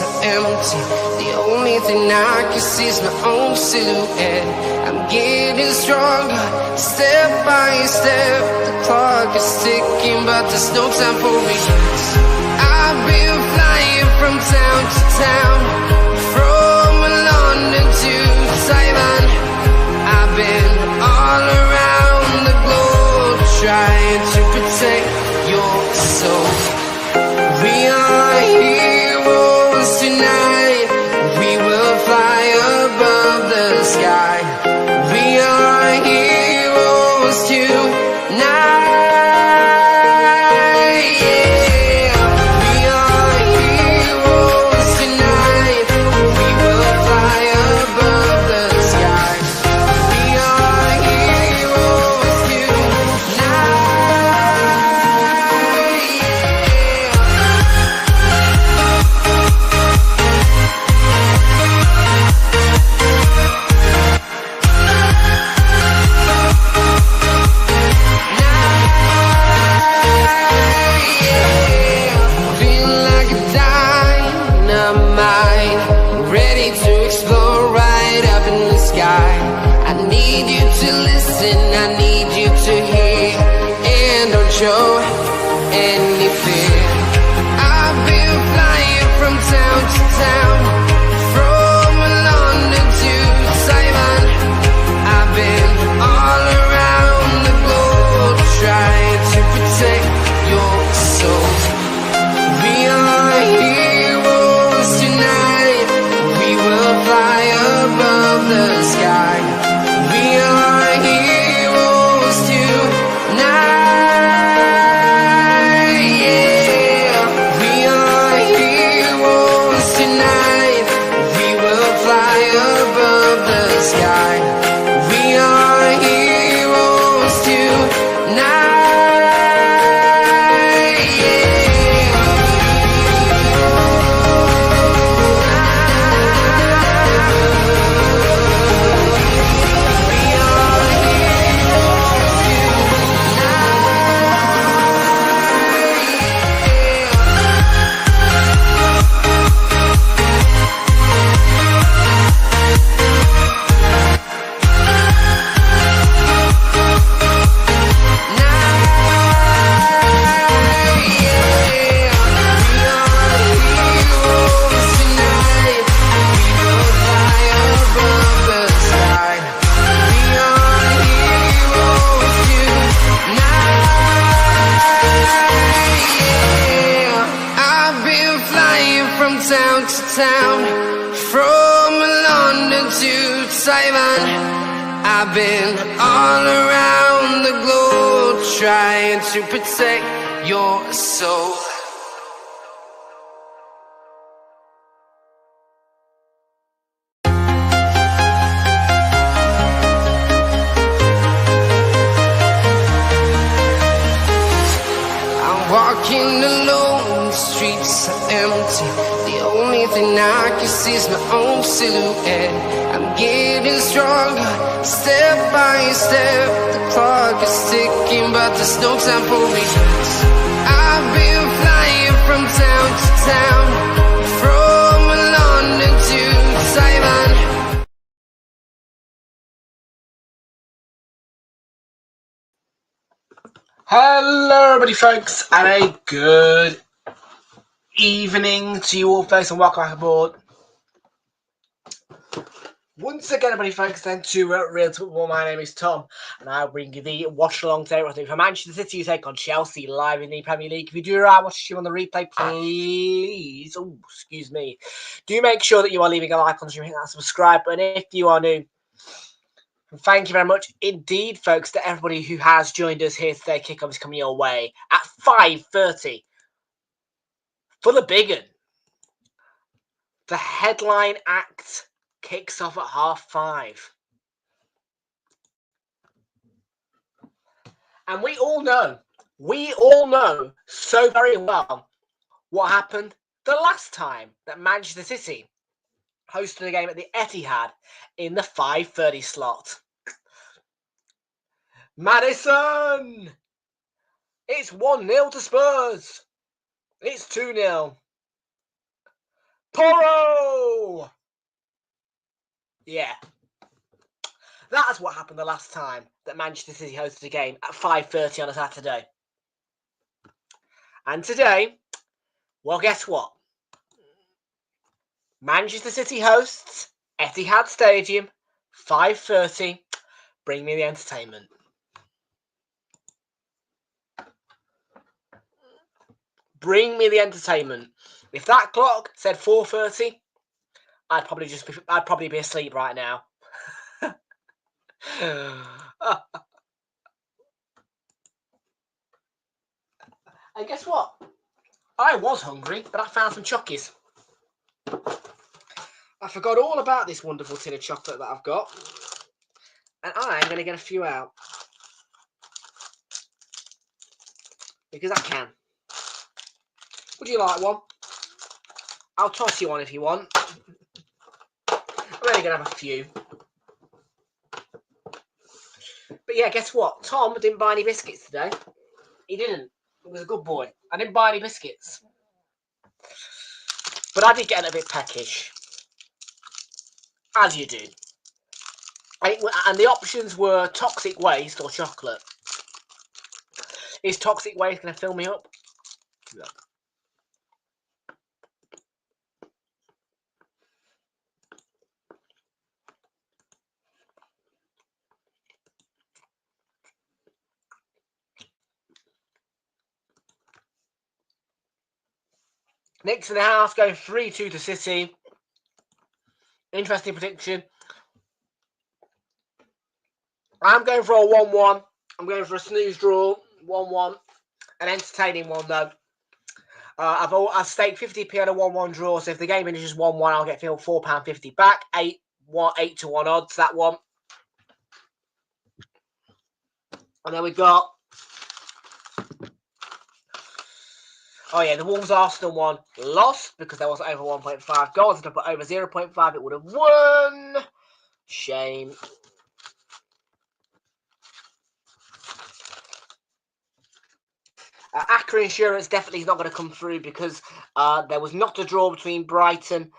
are empty. The only thing I can see is my own silhouette. I'm getting stronger, step by step. The clock is ticking, but there's no time for regrets. I've been flying from town to town, from London to Taiwan. I've been all around the globe, trying to protect your soul. We are heroes tonight. We will fly above the sky. We are heroes tonight. Yeah. We are heroes tonight. We will fly above the sky. We are heroes tonight. Feel like a dynamite, ready to explode right up in the sky. I need you to listen, I need you to hear, and don't show any fear. I've been flying from town to town, from London to Taiwan. I've been all around the globe, trying to protect your soul. We are heroes tonight. We will fly above the sky. We are heroes tonight. Yeah. We are heroes tonight. We will fly above the sky. We are heroes tonight. Town to town, from London to Taiwan. I've been all around the globe, trying to protect your soul. I'm walking alone, the streets are empty. The only thing I can see is my own silhouette. I'm getting stronger, step by step. The clock is ticking, but there's no time for regrets. I've been flying from town to town, from London to Taiwan. Hello everybody folks, and a good evening to you all folks, and welcome back aboard once again everybody folks then to Realltom Football. My name is Tom and I'll bring you the watch along today. I think from Manchester City you take on Chelsea live in the Premier League. If you do watch you on the replay, please do make sure that you are leaving a like on the stream, hit that subscribe button if you are new. And thank you very much indeed, folks, to everybody who has joined us here today. Kickoff is coming your way at 5:30 for the big one. The headline act kicks off at 5:30. And we all know so very well what happened the last time that Manchester City hosted a game at the Etihad in the 5:30 slot. Madison! It's 1-0 to Spurs. It's 2-0. Toro! Yeah. That's what happened the last time that Manchester City hosted a game at 5:30 on a Saturday. And today, well, guess what? Manchester City hosts Etihad Stadium, 5:30. Bring me the entertainment. Bring me the entertainment. If that clock said 4:30, I'd probably be asleep right now. And guess what? I was hungry, but I found some chockies. I forgot all about this wonderful tin of chocolate that I've got. And I'm going to get a few out. Because I can. Would you like one? I'll toss you one if you want. I'm only going to have a few. But yeah, guess what? Tom didn't buy any biscuits today. He didn't. He was a good boy. I didn't buy any biscuits. But I did get a bit peckish. As you do. And the options were toxic waste or chocolate. Is toxic waste going to fill me up? No. Knicks in the house going 3-2 to City. Interesting prediction. I'm going for a 1-1. I'm going for a snooze draw. 1-1. An entertaining one, though. I've staked 50p on a 1-1 draw, so if the game finishes 1-1, I'll get £4.50 back. 8 to 1 odds, that one. And then we got... Oh, yeah, the Wolves-Arsenal one lost because there wasn't over 1.5 goals. If I put over 0.5, it would have won. Shame. Accra Insurance definitely is not going to come through because there was not a draw between Brighton,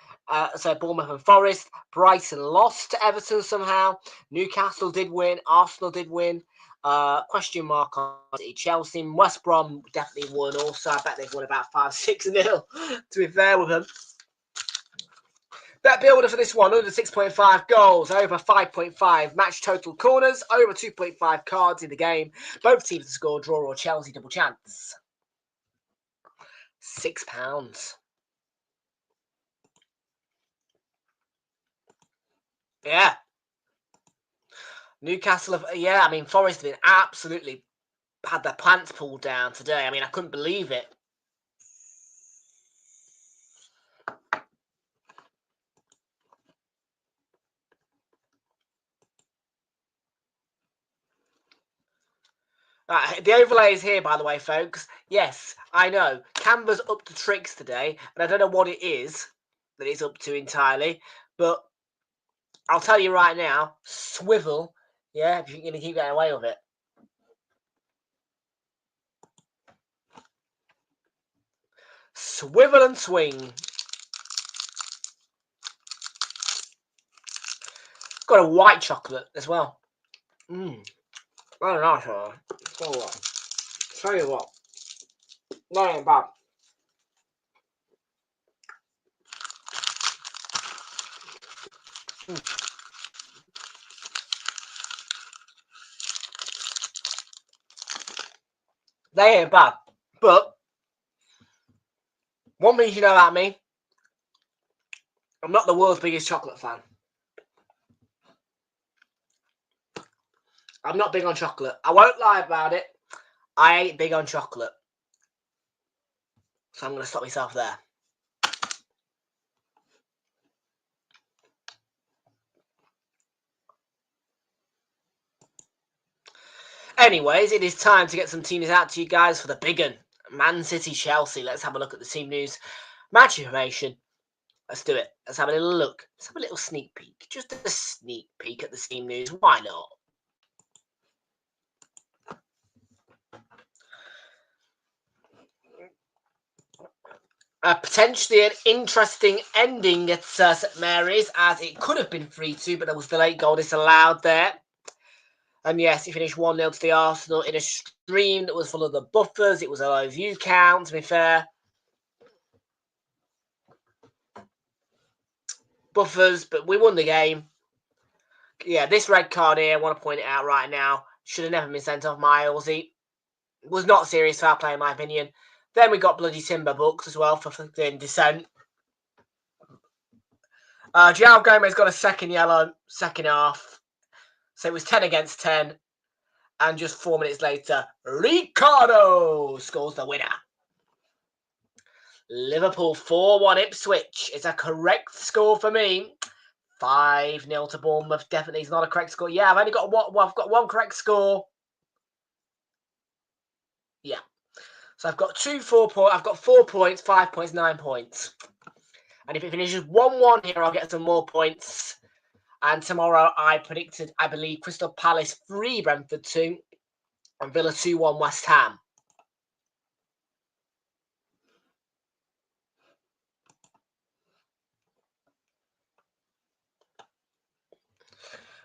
so Bournemouth and Forest. Brighton lost to Everton somehow. Newcastle did win. Arsenal did win. Question mark on Chelsea. West Brom definitely won also. I bet they've won about 5-6-0, to be fair with them. Bet builder for this one, under 6.5 goals, over 5.5 match total corners, over 2.5 cards in the game. Both teams to score, draw or Chelsea double chance. £6. Yeah. Newcastle, I mean, Forest have been absolutely had their pants pulled down today. I mean, I couldn't believe it. The overlay is here, by the way, folks. Yes, I know. Canva's up to tricks today, and I don't know what it is that it's up to entirely, but I'll tell you right now, swivel, yeah, if you're going to keep getting away with it. Swivel and swing. Got a white chocolate as well. Very nice, Tell you what. That ain't bad. They ain't bad. But one thing you know about me, I'm not the world's biggest chocolate fan. I'm not big on chocolate. I won't lie about it. I ain't big on chocolate. So I'm going to stop myself there. Anyways, it is time to get some teams out to you guys for the big one. Man City, Chelsea. Let's have a look at the team news. Match information. Let's do it. Let's have a little look. Let's have a little sneak peek. Just a sneak peek at the team news. Why not? Potentially an interesting ending at St Mary's, as it could have been 3-2, but there was the late goal disallowed there. And yes, he finished 1-0 to the Arsenal in a stream that was full of the buffers. It was a low view count, to be fair. Buffers, but we won the game. Yeah, this red card here, I want to point it out right now, should have never been sent off Miles. He was not serious foul play, in my opinion. Then we got bloody timber books as well for doing dissent. João Gomez got a second yellow, second half. So it was 10 against 10. And just 4 minutes later, Ricardo scores the winner. Liverpool 4-1 Ipswich is a correct score for me. 5-0 to Bournemouth definitely is not a correct score. Yeah, I've got one correct score. Yeah. So I've got 4 points, 5 points, 9 points. And if it finishes 1-1 here, I'll get some more points. And tomorrow I predicted, I believe, Crystal Palace 3, Brentford 2, and Villa 2-1 West Ham.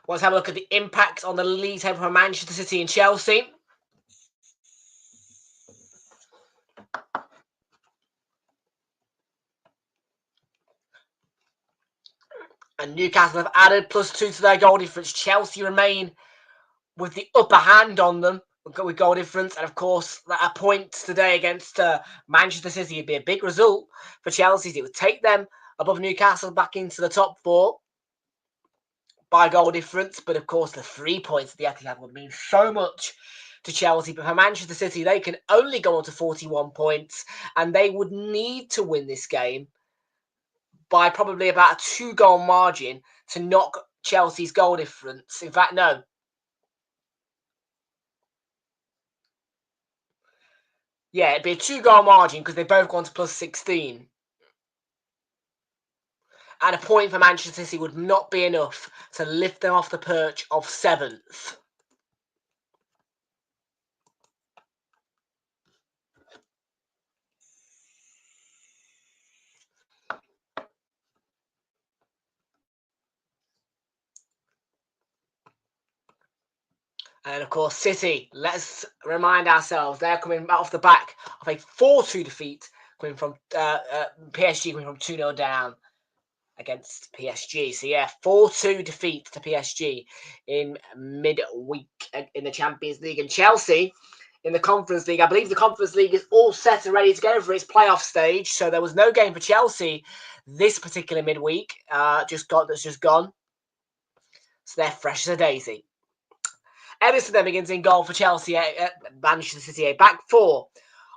Let's have a look at the impact on the league table for Manchester City and Chelsea. And Newcastle have added +2 to their goal difference. Chelsea remain with the upper hand on them with goal difference. And of course, a point today against Manchester City would be a big result for Chelsea. It would take them above Newcastle back into the top 4 by goal difference. But of course, the 3 points at the Etihad would mean so much to Chelsea. But for Manchester City, they can only go on to 41 points. And they would need to win this game by probably about a 2-goal margin to knock Chelsea's goal difference. In fact, no. Yeah, it'd be a 2-goal margin because they've both gone to +16. And a point for Manchester City would not be enough to lift them off the perch of 7th. And of course, City, let's remind ourselves, they're coming off the back of a 4-2 defeat, coming from PSG, coming from 2-0 down against PSG. So yeah, 4-2 defeat to PSG in midweek in the Champions League. And Chelsea in the Conference League, I believe the Conference League is all set and ready to go for its playoff stage. So there was no game for Chelsea this particular midweek. That's just gone. So they're fresh as a daisy. Edison then begins in goal for Chelsea at Manchester City. A back 4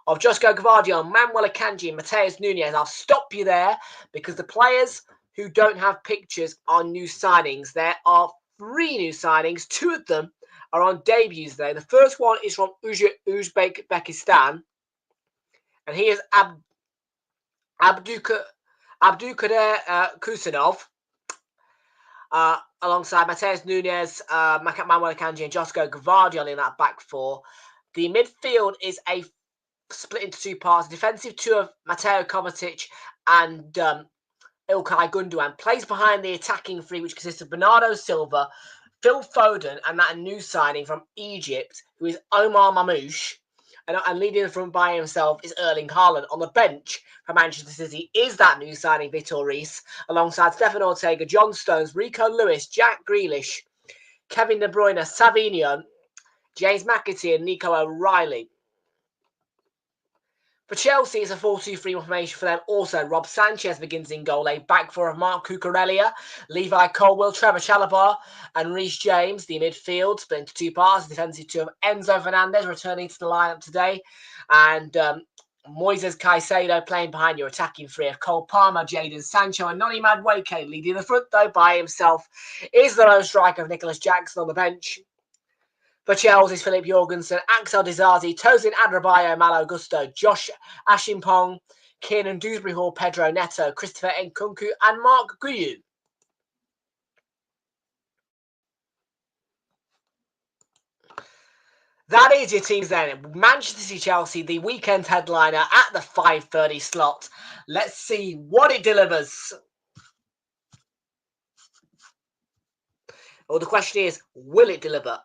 of Josko Gvardiol, Manuel Akanji and Mateus Nunes. I'll stop you there because the players who don't have pictures are new signings. There are 3 new signings. 2 of them are on debuts there. The first one is from Uzbekistan, and he is Abdukader Kusanov. Alongside Mateus Nunes, Manuel Akanji and Josko Gvardiol in that back 4. The midfield is a split into 2 parts. Defensive 2 of Mateo Kovacic and Ilkay Gundogan plays behind the attacking 3, which consists of Bernardo Silva, Phil Foden, and that new signing from Egypt, who is Omar Mamouche. And leading the front by himself is Erling Haaland. On the bench for Manchester City is that new signing, Vitor Reis, alongside Stefan Ortega, John Stones, Rico Lewis, Jack Grealish, Kevin De Bruyne, Savinho, James McAtee, and Nico O'Reilly. For Chelsea, it's a 4-2-3 formation for them. Also, Rob Sanchez begins in goal. A back 4 of Mark Cucurella, Levi Colwill, Trevor Chalobah, and Reece James. The midfield split into 2 parts. Defensive 2 of Enzo Fernandez returning to the lineup today. And Moises Caicedo playing behind your attacking 3 of Cole Palmer, Jadon Sancho, and Noni Madueke. Leading the front, though, by himself is the lone striker of Nicholas Jackson on the bench. For Chelsea, Philip Jorgensen, Axel Disasi, Tosin Adrabayo, Malo Gusto, Josh Ashimpong, Kiernan Dewsbury Hall, Pedro Neto, Christopher Nkunku, and Mark Guiu. That is your teams then. Manchester City, Chelsea, the weekend headliner at the 5:30 slot. Let's see what it delivers. Well, the question is, will it deliver?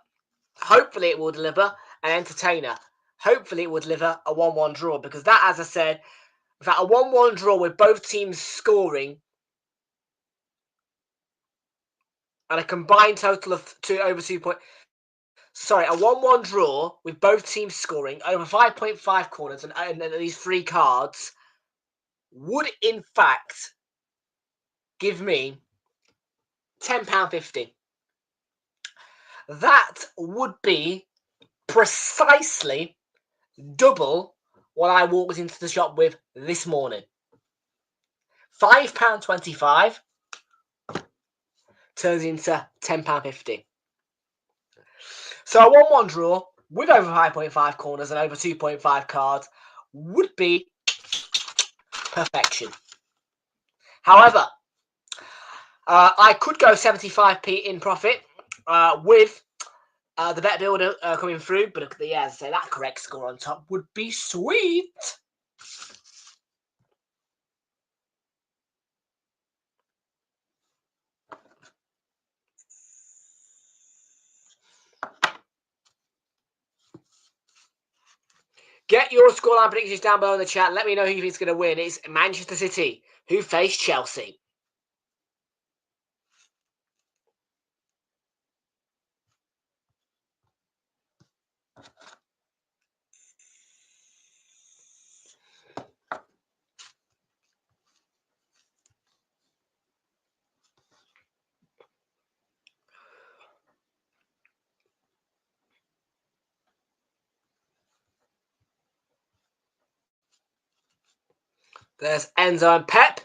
Hopefully it will deliver an entertainer. Hopefully it will deliver a 1-1 draw, because that, as I said, in fact, a 1-1 draw with both teams scoring and a combined total of over 2 points. Sorry, a 1-1 draw with both teams scoring over 5.5 corners and these 3 cards would, in fact, give me £10.50. That would be precisely double what I walked into the shop with this morning. £5.25 turns into £10.50. So a 1-1 draw with over 5.5 corners and over 2.5 cards would be perfection. However, I could go 75p in profit with the bet builder coming through, but yeah, as I say, that correct score on top would be sweet. Get your scoreline predictions down below in the chat. Let me know who you think is going to win. It's Manchester City who face Chelsea. There's Enzo and Pep.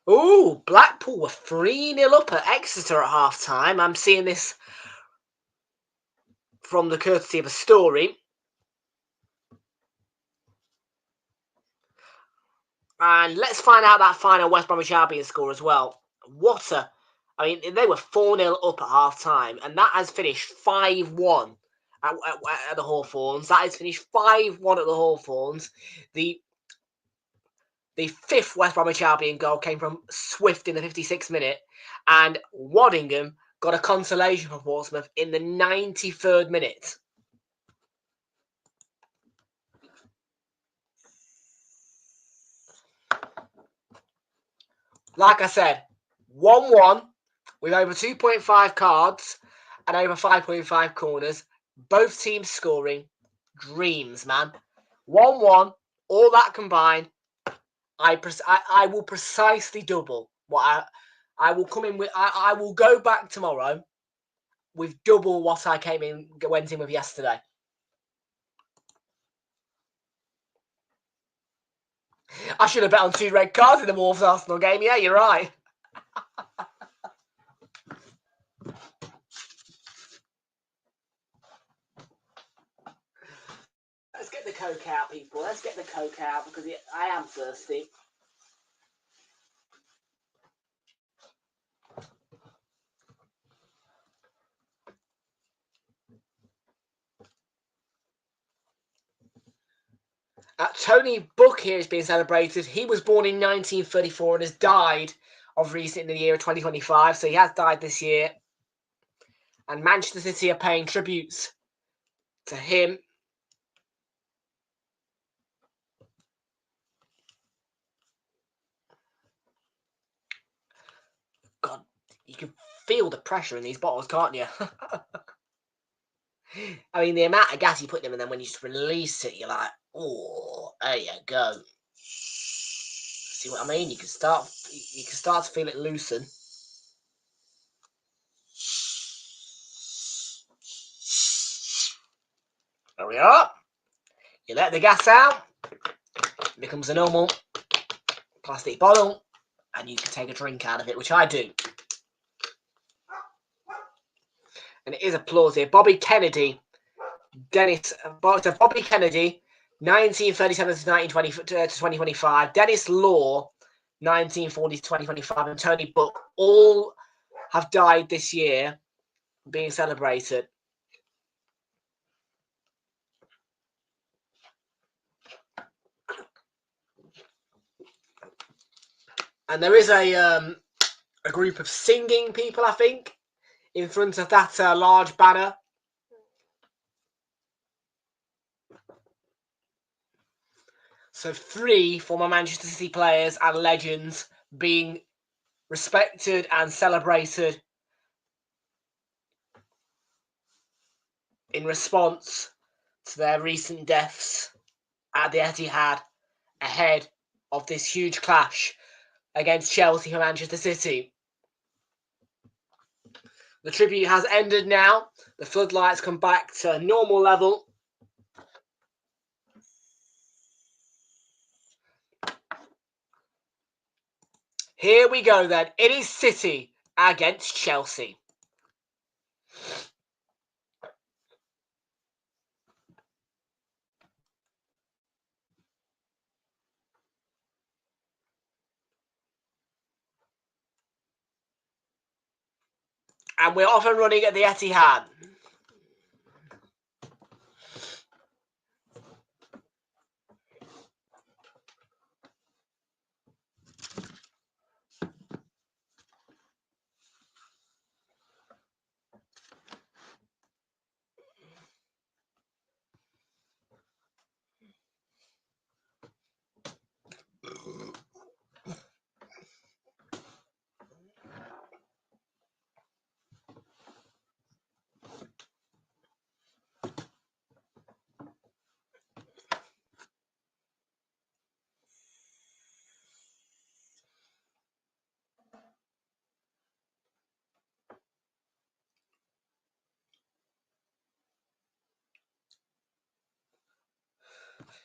Ooh, Blackpool were 3-0 up at Exeter at half-time. I'm seeing this from the courtesy of a story. And let's find out that final West Bromwich Albion score as well. I mean, they were 4-0 up at half-time, and that has finished 5-1 at the Hawthorns. That has finished 5-1 at the Hawthorns. The 5th West Bromwich Albion goal came from Swift in the 56th minute, and Waddingham got a consolation for Portsmouth in the 93rd minute. Like I said, 1-1 with over 2.5 cards and over 5.5 corners. Both teams scoring. Dreams, man. 1-1, all that combined. I will precisely double what I will come in with. I will go back tomorrow with double what I went in with yesterday. I should have bet on 2 red cards in the Wolves Arsenal game. Yeah, you're right. Let's get the Coke out, people. Let's get the Coke out, because I am thirsty. Tony Buck here is being celebrated. He was born in 1934 and has died of recent in the year of 2025. So he has died this year. And Manchester City are paying tributes to him. God, you can feel the pressure in these bottles, can't you? I mean, the amount of gas you put in them, and then when you just release it, you're like, oh, there you go. See what I mean? You can start to feel it loosen. There we are. You let the gas out, it becomes a normal plastic bottle, and you can take a drink out of it, which I do. and it is applause here. Bobby Kennedy, Bobby Kennedy, 1937 to 2025. Dennis Law, 1940 to 2025, and Tony Book all have died this year, being celebrated. And there is a group of singing people, I think, in front of that large banner. So 3 former Manchester City players and legends being respected and celebrated in response to their recent deaths at the Etihad ahead of this huge clash against Chelsea for Manchester City. The tribute has ended now. The floodlights come back to normal level. Here we go then. It is City against Chelsea. And we're off and running at the Etihad.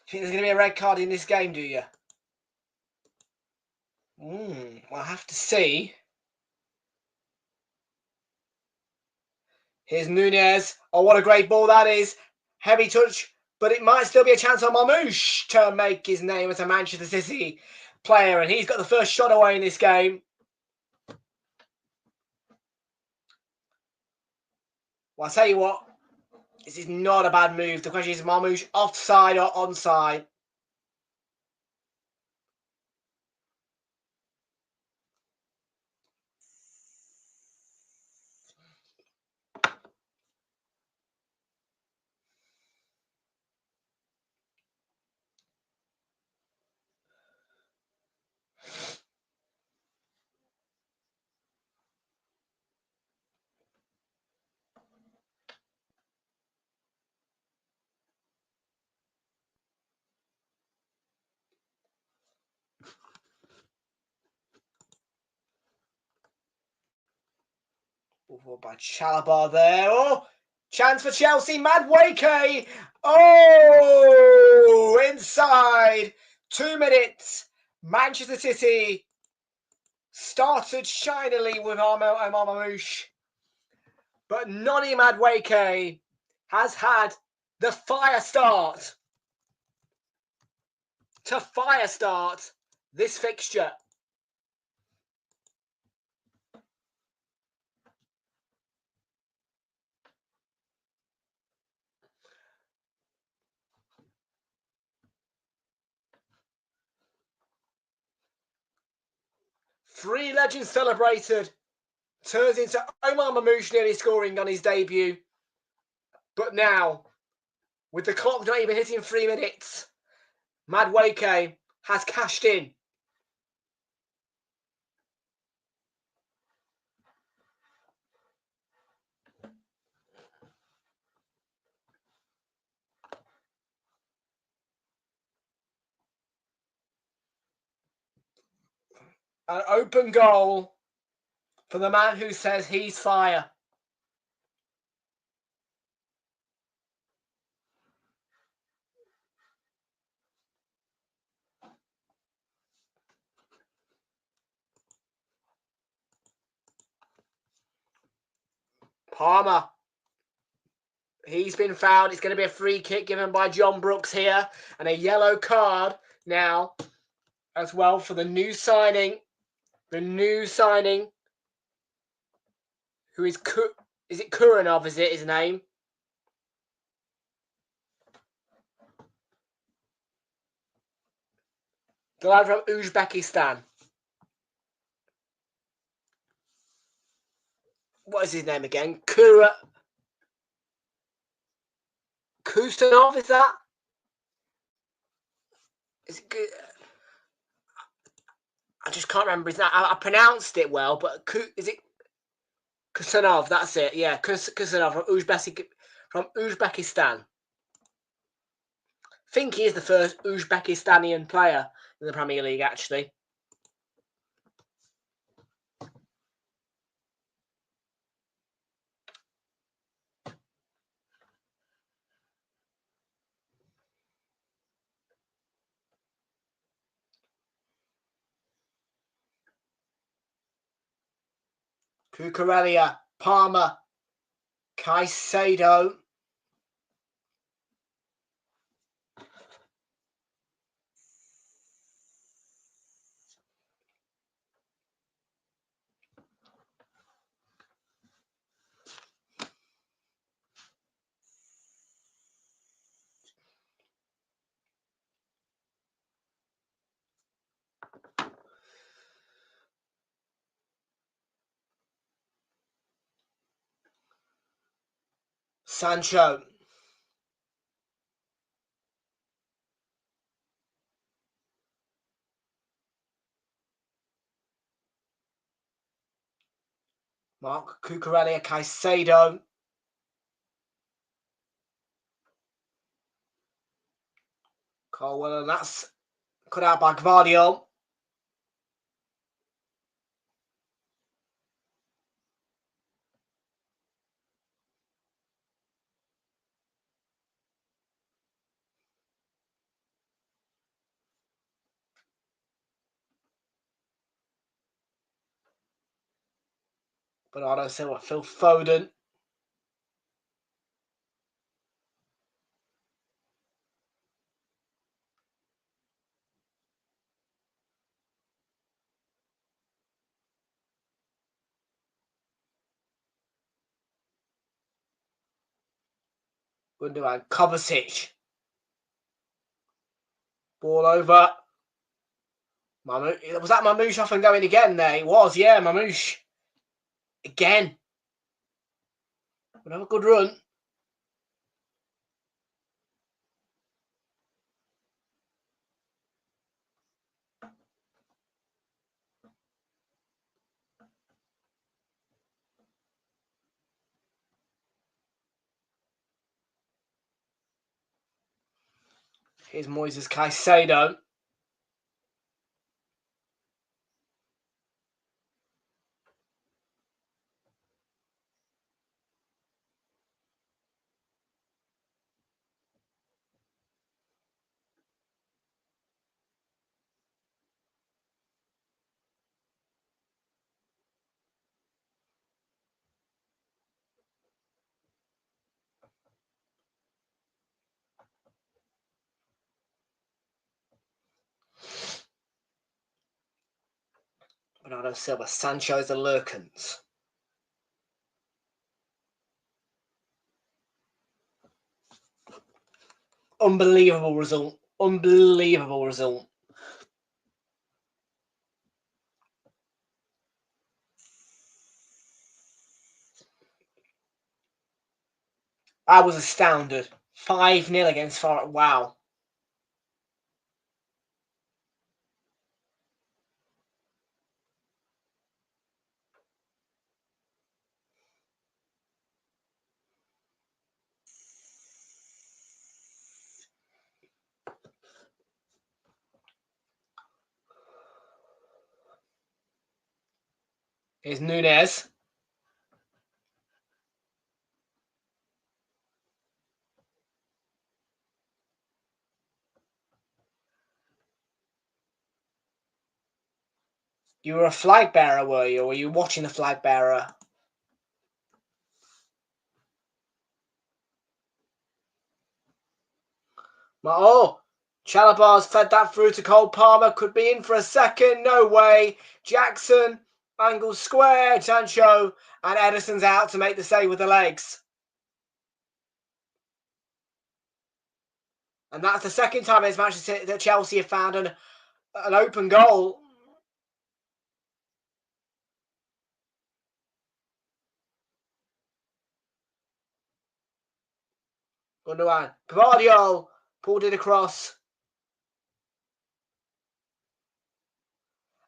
Think there's going to be a red card in this game, do you? I'll have to see. Here's Nunez. Oh, what a great ball that is. Heavy touch, but it might still be a chance on Marmoush to make his name as a Manchester City player, and he's got the first shot away in this game. Well, I'll tell you what, this is not a bad move. The question is, Marmoush offside or onside? Oh, by Chalobah there. Oh, chance for Chelsea. Madueke. Oh, inside. 2 minutes. Manchester City started shinily with Omar Marmoush. But Noni Madueke has had the fire start to fire start this fixture. Three legends celebrated. Turns into Omar Marmoush nearly scoring on his debut. But now, with the clock not even hitting 3 minutes, Madueke has cashed in. An open goal for the man who says he's fire. Palmer He's been fouled. It's going to be a free kick given by John Brooks here. And a yellow card now as well for the new signing. The new signing. Who is it Kuranov, is it his name? The lad from Uzbekistan. What is his name again? Kustanov, is that? Is it good? I just can't remember his name. I pronounced it well, but is it Kusanov? That's it. Yeah, Kusanov from Uzbekistan. I think he is the first Uzbekistanian player in the Premier League, actually. Cucurella, Palmer, Caicedo. Sancho. Mark Cucurella, Caicedo. Colwell, and that's cut out by Gvardiol. Bernardo Silva, Phil Foden. Gundogan, Kovacic. Ball over. Was that Mamouche off and going again there? It was, yeah, Mamouche. Again. Another good run. Here's Moises Caicedo. Bernardo Silva, Sancho's and Lurkens. Unbelievable result. Unbelievable result. I was astounded. 5-0 against Forest. Wow. Here's Nunez. You were a flag bearer, were you? Or were you watching the flag bearer? Oh, Chalabar's fed that through to Cole Palmer. Could be in for a second. No way. Jackson angles square. Sancho and Edison's out to make the save with the legs. And that's the second time in this match that Chelsea have found an open goal. Gundogan. Gvardiol pulled it across.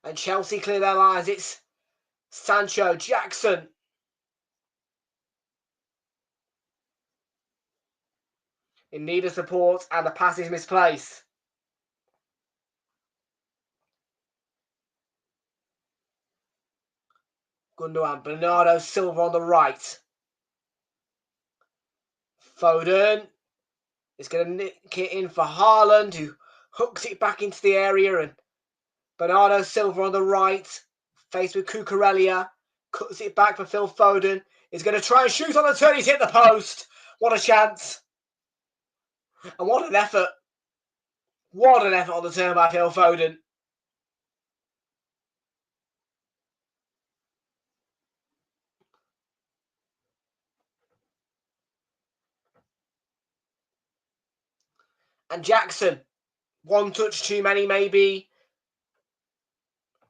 And Chelsea clear their lines. It's Sancho, Jackson. In need of support, and the pass is misplaced. Gundogan, Bernardo Silva on the right. Foden is going to nick it in for Haaland, who hooks it back into the area, and Bernardo Silva on the right, faced with Cucurella, cuts it back for Phil Foden. He's going to try and shoot on the turn. He's hit the post. What a chance. And what an effort. What an effort on the turn by Phil Foden. And Jackson, one touch too many maybe.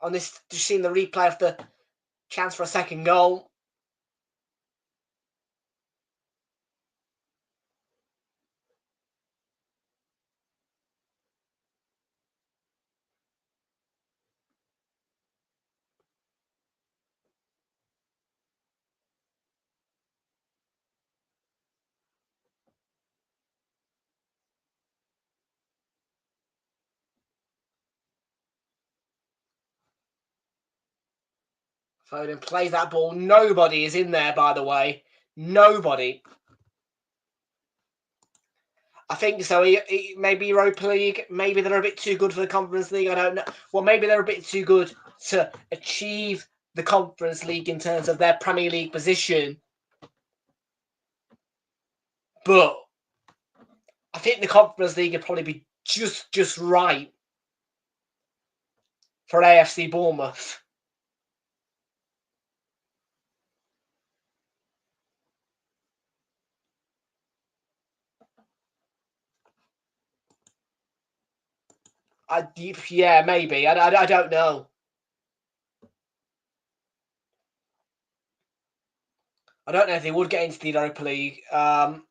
On this, just seeing the replay of the chance for a second goal. Foden plays that ball. Nobody is in there, by the way. Nobody. I think so. Maybe Europa League. Maybe they're a bit too good for the Conference League. I don't know. Well, maybe they're a bit too good to achieve the Conference League in terms of their Premier League position. But I think the Conference League would probably be just right for AFC Bournemouth. Yeah, maybe. I don't know. I don't know if they would get into the Europa League. I'm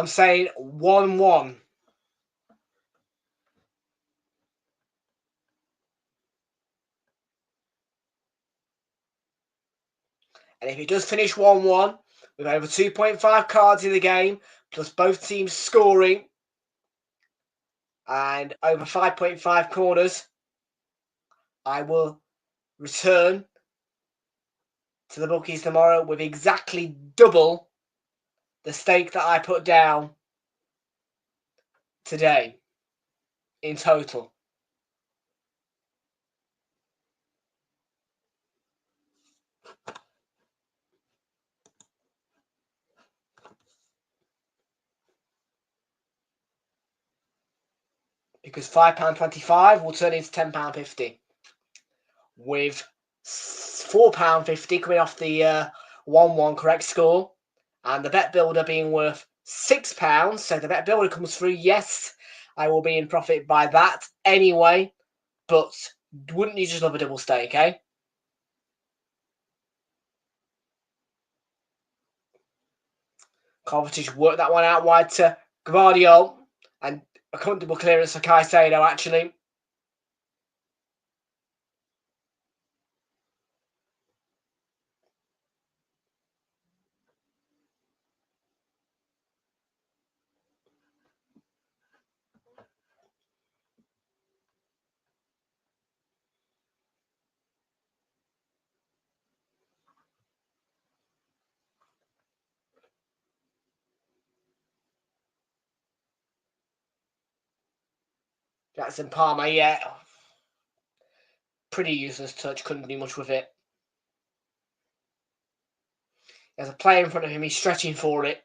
saying 1-1. And if it does finish 1-1, with over 2.5 cards in the game, plus both teams scoring, and over 5.5 corners, I will return to the bookies tomorrow with exactly double the stake that I put down today in total. Because £5.25 will turn into £10.50. With £4.50 coming off the 1-1 correct score. And the bet builder being worth £6. So the bet builder comes through. Yes, I will be in profit by that anyway. But wouldn't you just love a double stake, eh? Kovacic worked that one out wide to Gvardiol. And a comfortable clearance for Caicedo, actually. Jackson Palmer, yeah. Pretty useless touch, couldn't do much with it. There's a player in front of him. He's stretching for it.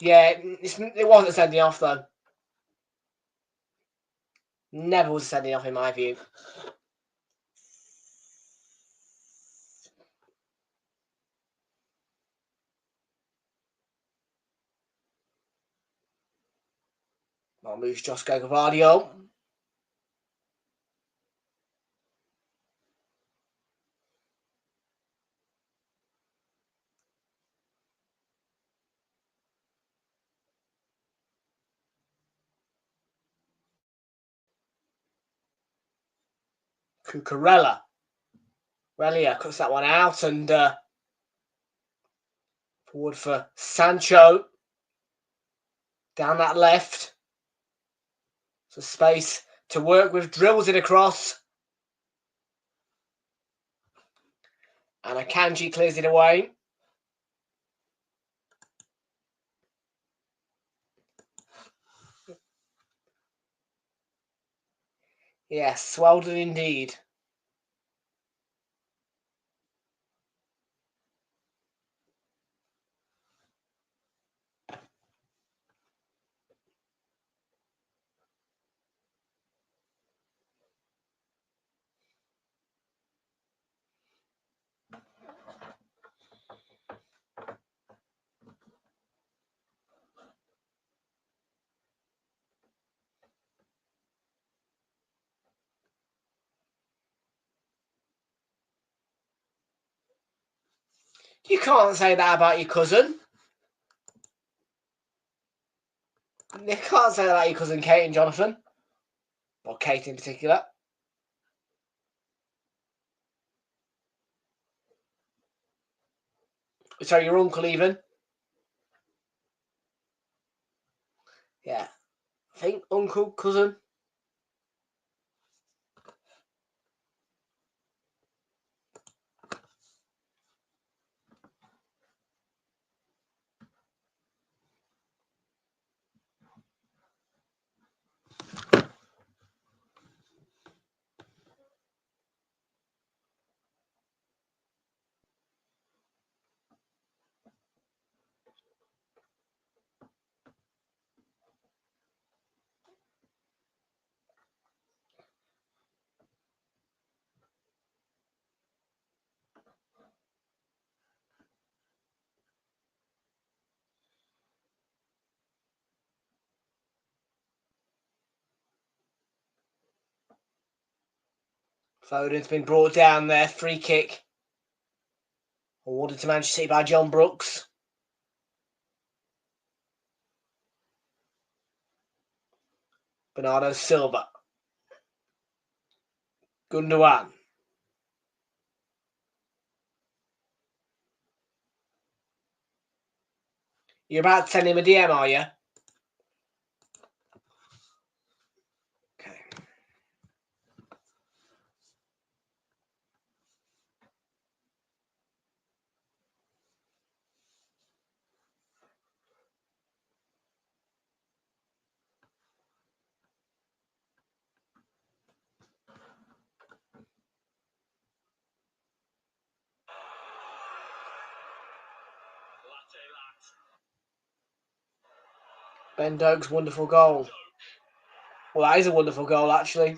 Yeah, it wasn't sending off, though. Never was sending off, in my view. Well, moves Josko Gvardio. Cucurella. Relia cuts that one out and forward for Sancho. Down that left. So space to work with. Drills it across. And Akanji clears it away. Yes, well done indeed. You can't say that about your cousin. You can't say that about your cousin Kate and Jonathan. Or Kate in particular. Sorry, your uncle even. Yeah. I think uncle, cousin. Foden's been brought down there. Free kick. Awarded to Manchester City by John Brooks. Bernardo Silva. Gundogan. You're about to send him a DM, are you? Okay. Ben Doak's wonderful goal. Well, that is a wonderful goal, actually.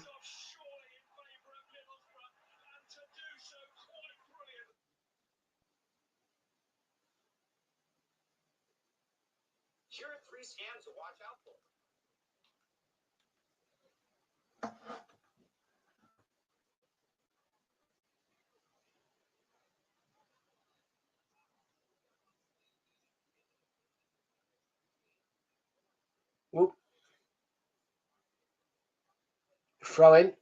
Here are 3 scams to watch out for. Whoop. Throw in.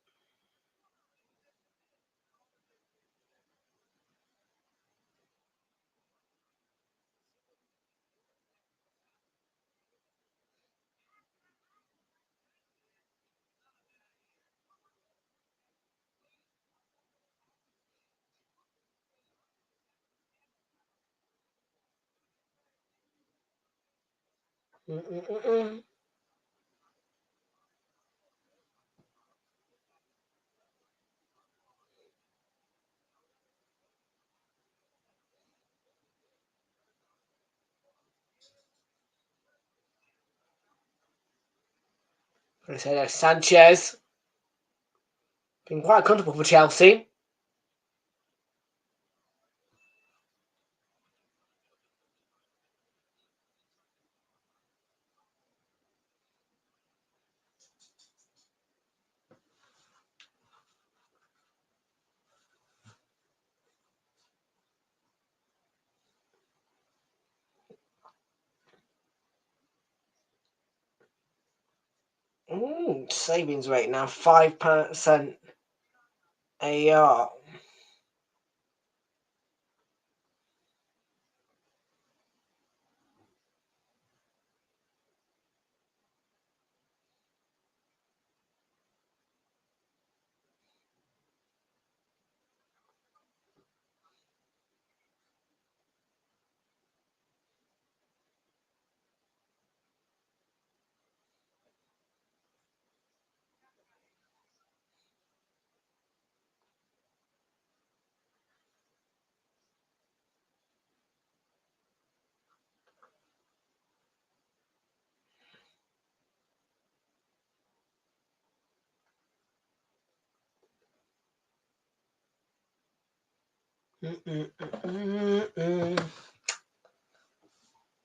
I say that Sanchez been quite comfortable for Chelsea. Savings rate now 5% AR.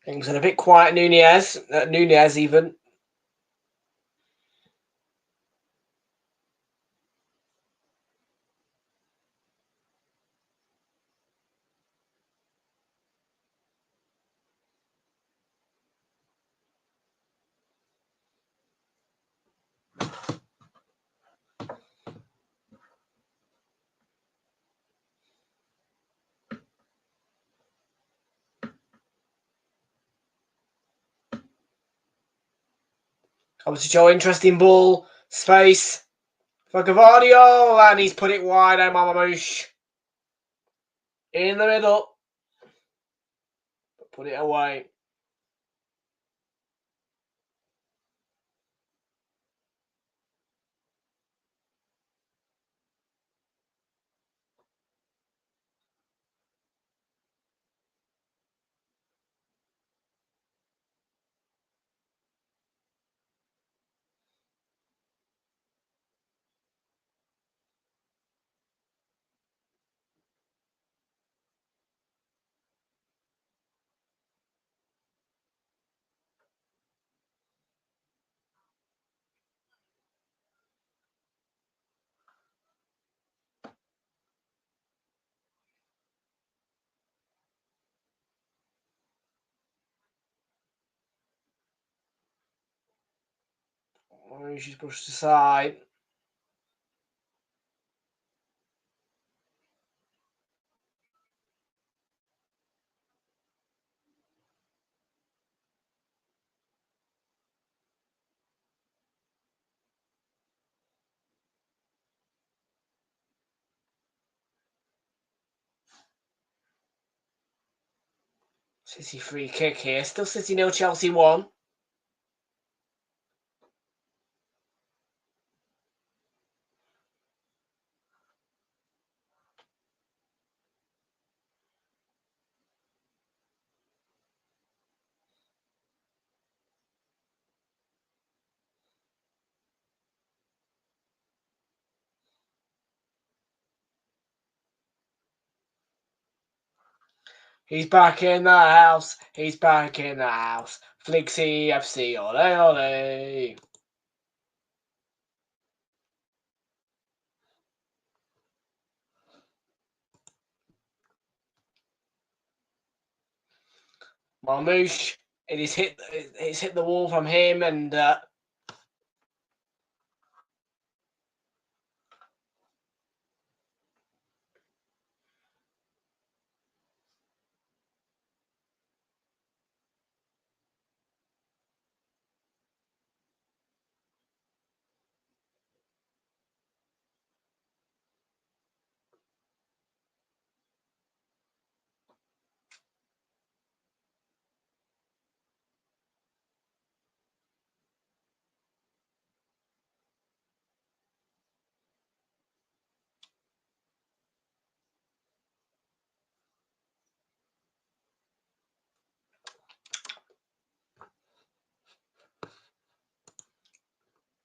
Things are a bit quiet. Nunez even. Obviously, Joe, interesting ball. Space for Gavardio, and he's put it wide. Mamamouche in the middle. Put it away. She's pushed aside. City free kick here. Still City 0, Chelsea 1. He's back in the house. He's back in the house. Flixie FC, ole ole. Marmouche, it's hit the wall from him, and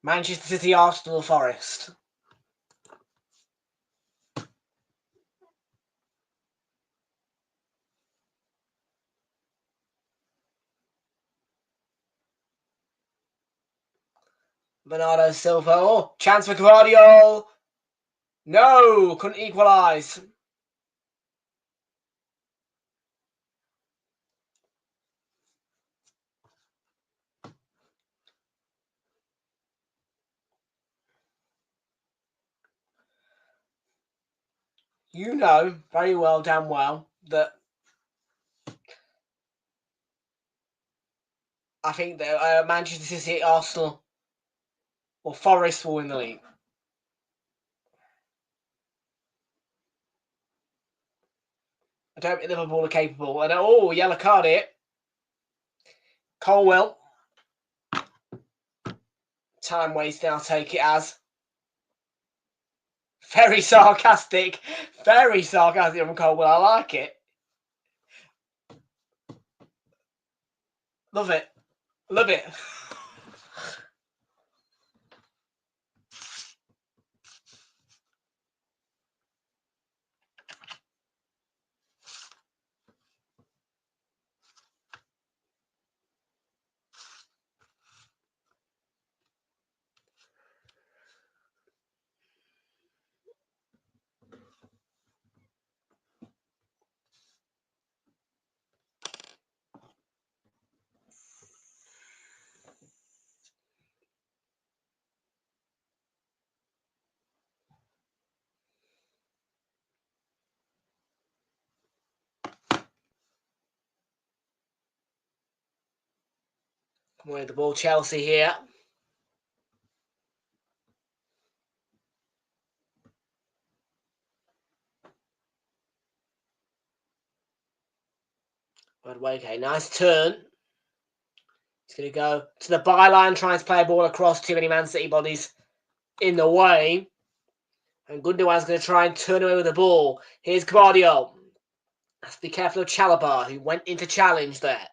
Manchester City, Arsenal, Forest. Bernardo Silva. Oh, chance for Guardiola. No, couldn't equalise. You know very well, damn well, that I think that Manchester City, Arsenal, or Forest will win the league. I don't think Liverpool are capable. And oh, yellow card here. Colwell. Time wasting, I'll take it as. Very sarcastic. Very sarcastic from Colwell. I like it. Love it. Love it. Come away with the ball, Chelsea here. Okay, nice turn. He's going to go to the byline, trying to play a ball across. Too many Man City bodies in the way. And Gundogan's going to try and turn away with the ball. Here's Guardiola. Have to be careful of Chalobah, who went into challenge there.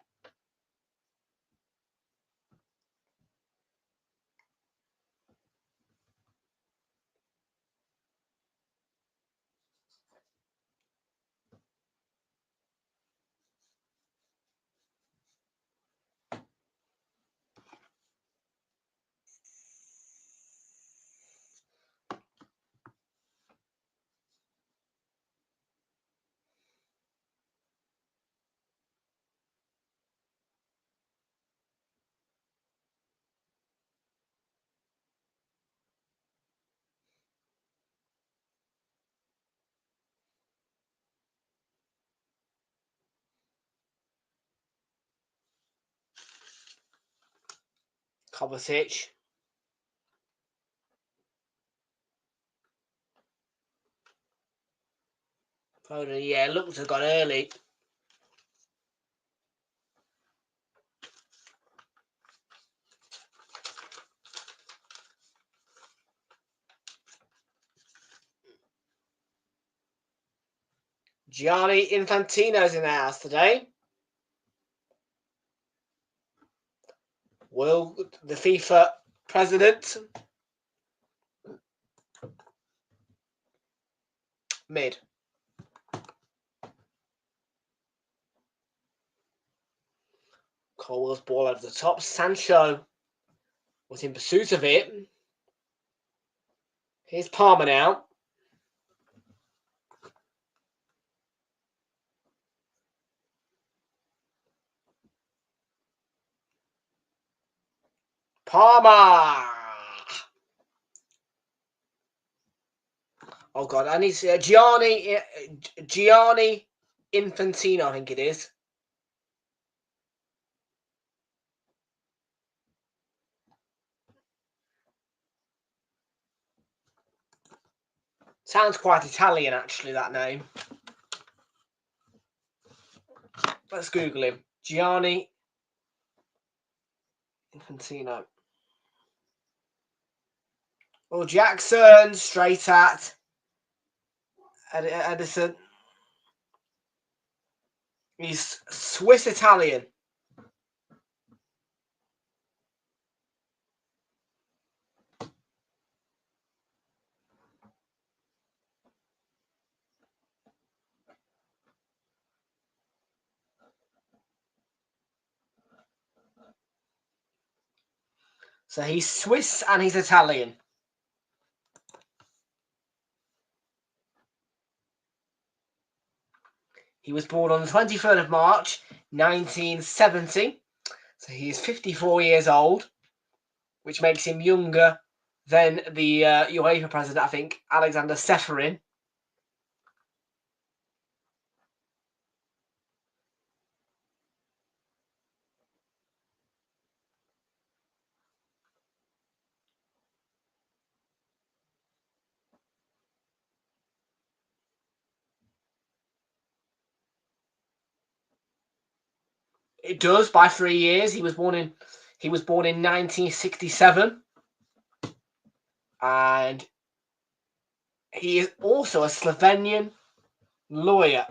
Kovacic. Foden, yeah, looked to have gone early. Gianni Infantino's in the house today. The FIFA president. Mid. Colwell's ball over the top. Sancho was in pursuit of it. Here's Palmer now. Palmer! Oh God, I need to Gianni Infantino, I think it is. Sounds quite Italian, actually, that name. Let's Google him. Gianni Infantino. Oh, Jackson, straight at Edison. He's Swiss-Italian. So he's Swiss and he's Italian. He was born on the 23rd of March, 1970. So he is 54 years old, which makes him younger than the UEFA president, I think, Alexander Seferin. It does by 3 years. He was born in 1967, and he is also a Slovenian lawyer.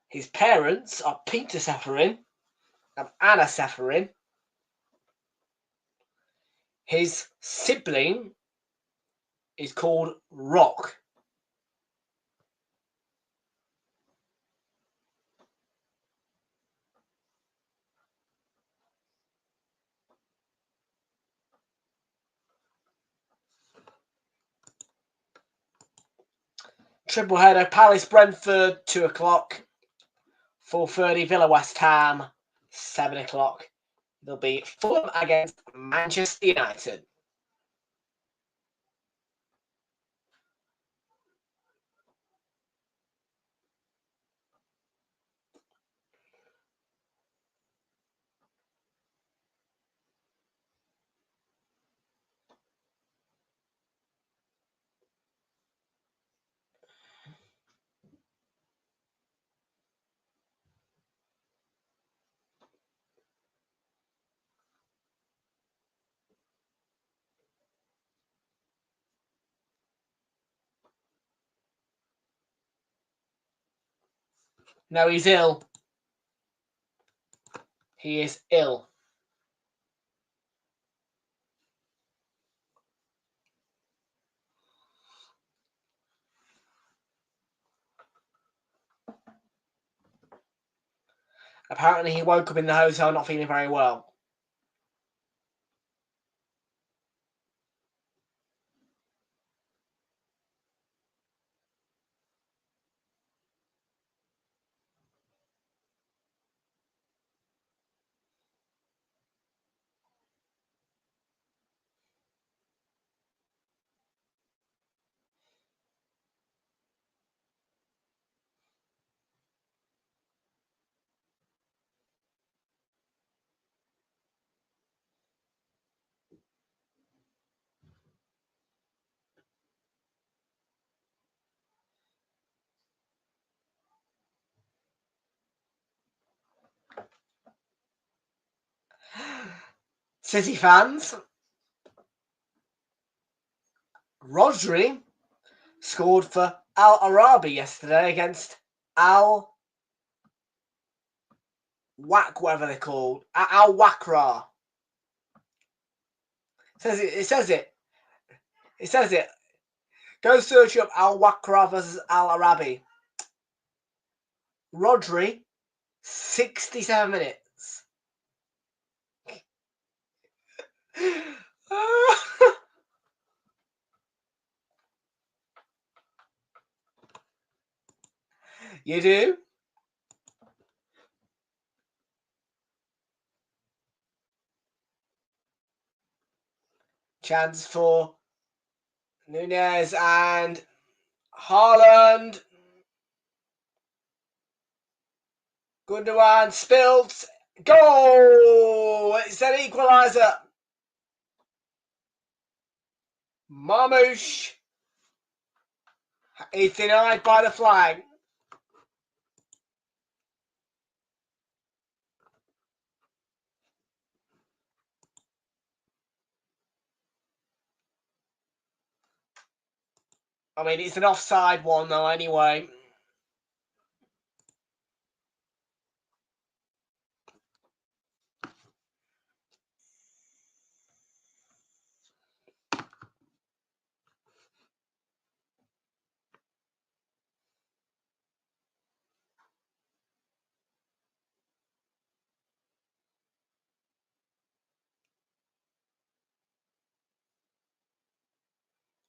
His parents are Peter Seferin and Anna Seferin. His sibling is called Rock. Triple header: Palace Brentford 2 o'clock, 4:30 Villa West Ham 7 o'clock. There'll be Fulham against Manchester United. No, he's ill. He is ill. Apparently he woke up in the hotel not feeling very well. City fans, Rodri scored for Al Arabi yesterday against Al Wak, whatever they're called. Al Wakra. It says it. Go search up Al Wakra versus Al Arabi. Rodri, 67 minutes. You do? Chance for Nunez and Haaland. Gundogan spilt. Goal! It's an equaliser. Marmoush is denied by the flag. I mean, it's an offside one though anyway.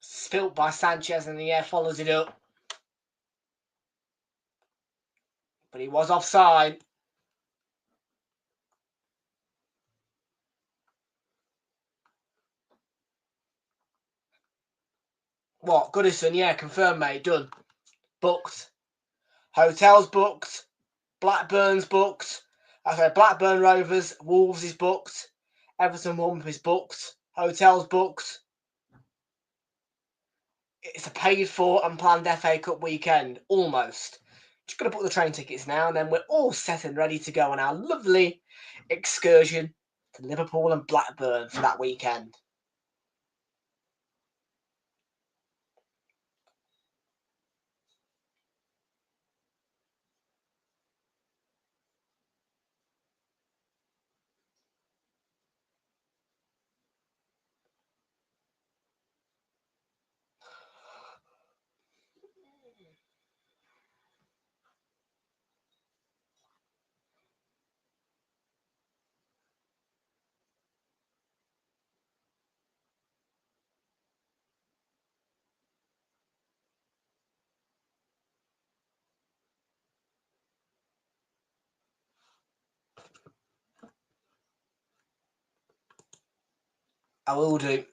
Spilt by Sanchez and the air follows it up. But he was offside. What? Goodison, yeah, confirmed, mate. Done. Booked. Hotels booked. Blackburn's booked. Okay, Blackburn Rovers. Wolves is booked. Everton Womp is booked. Hotels booked. It's a paid for and planned FA Cup weekend. Almost. Just going to book the train tickets now, and then we're all set and ready to go on our lovely excursion to Liverpool and Blackburn for that weekend. I will do.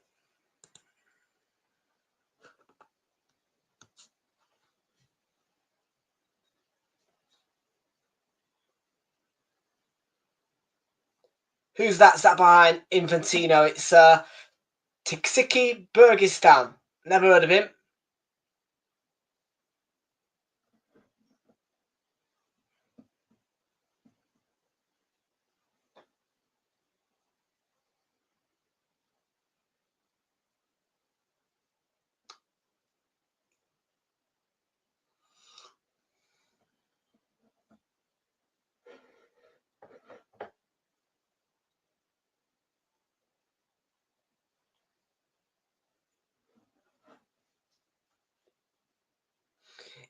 Who's that sat behind Infantino? It's Tiksiki Bergistan. Never heard of him.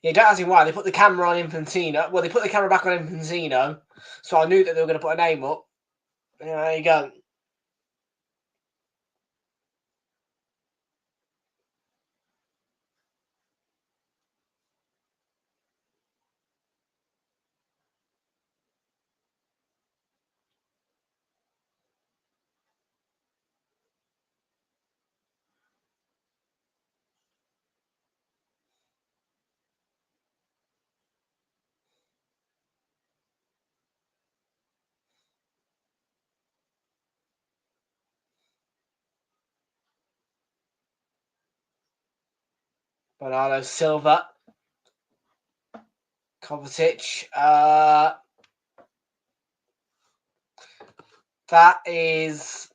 Yeah, don't ask me why. They put the camera on Infantino. Well, they put the camera back on Infantino, so I knew that they were going to put a name up. Yeah, there you go. Bernardo Silva. Kovacic. That is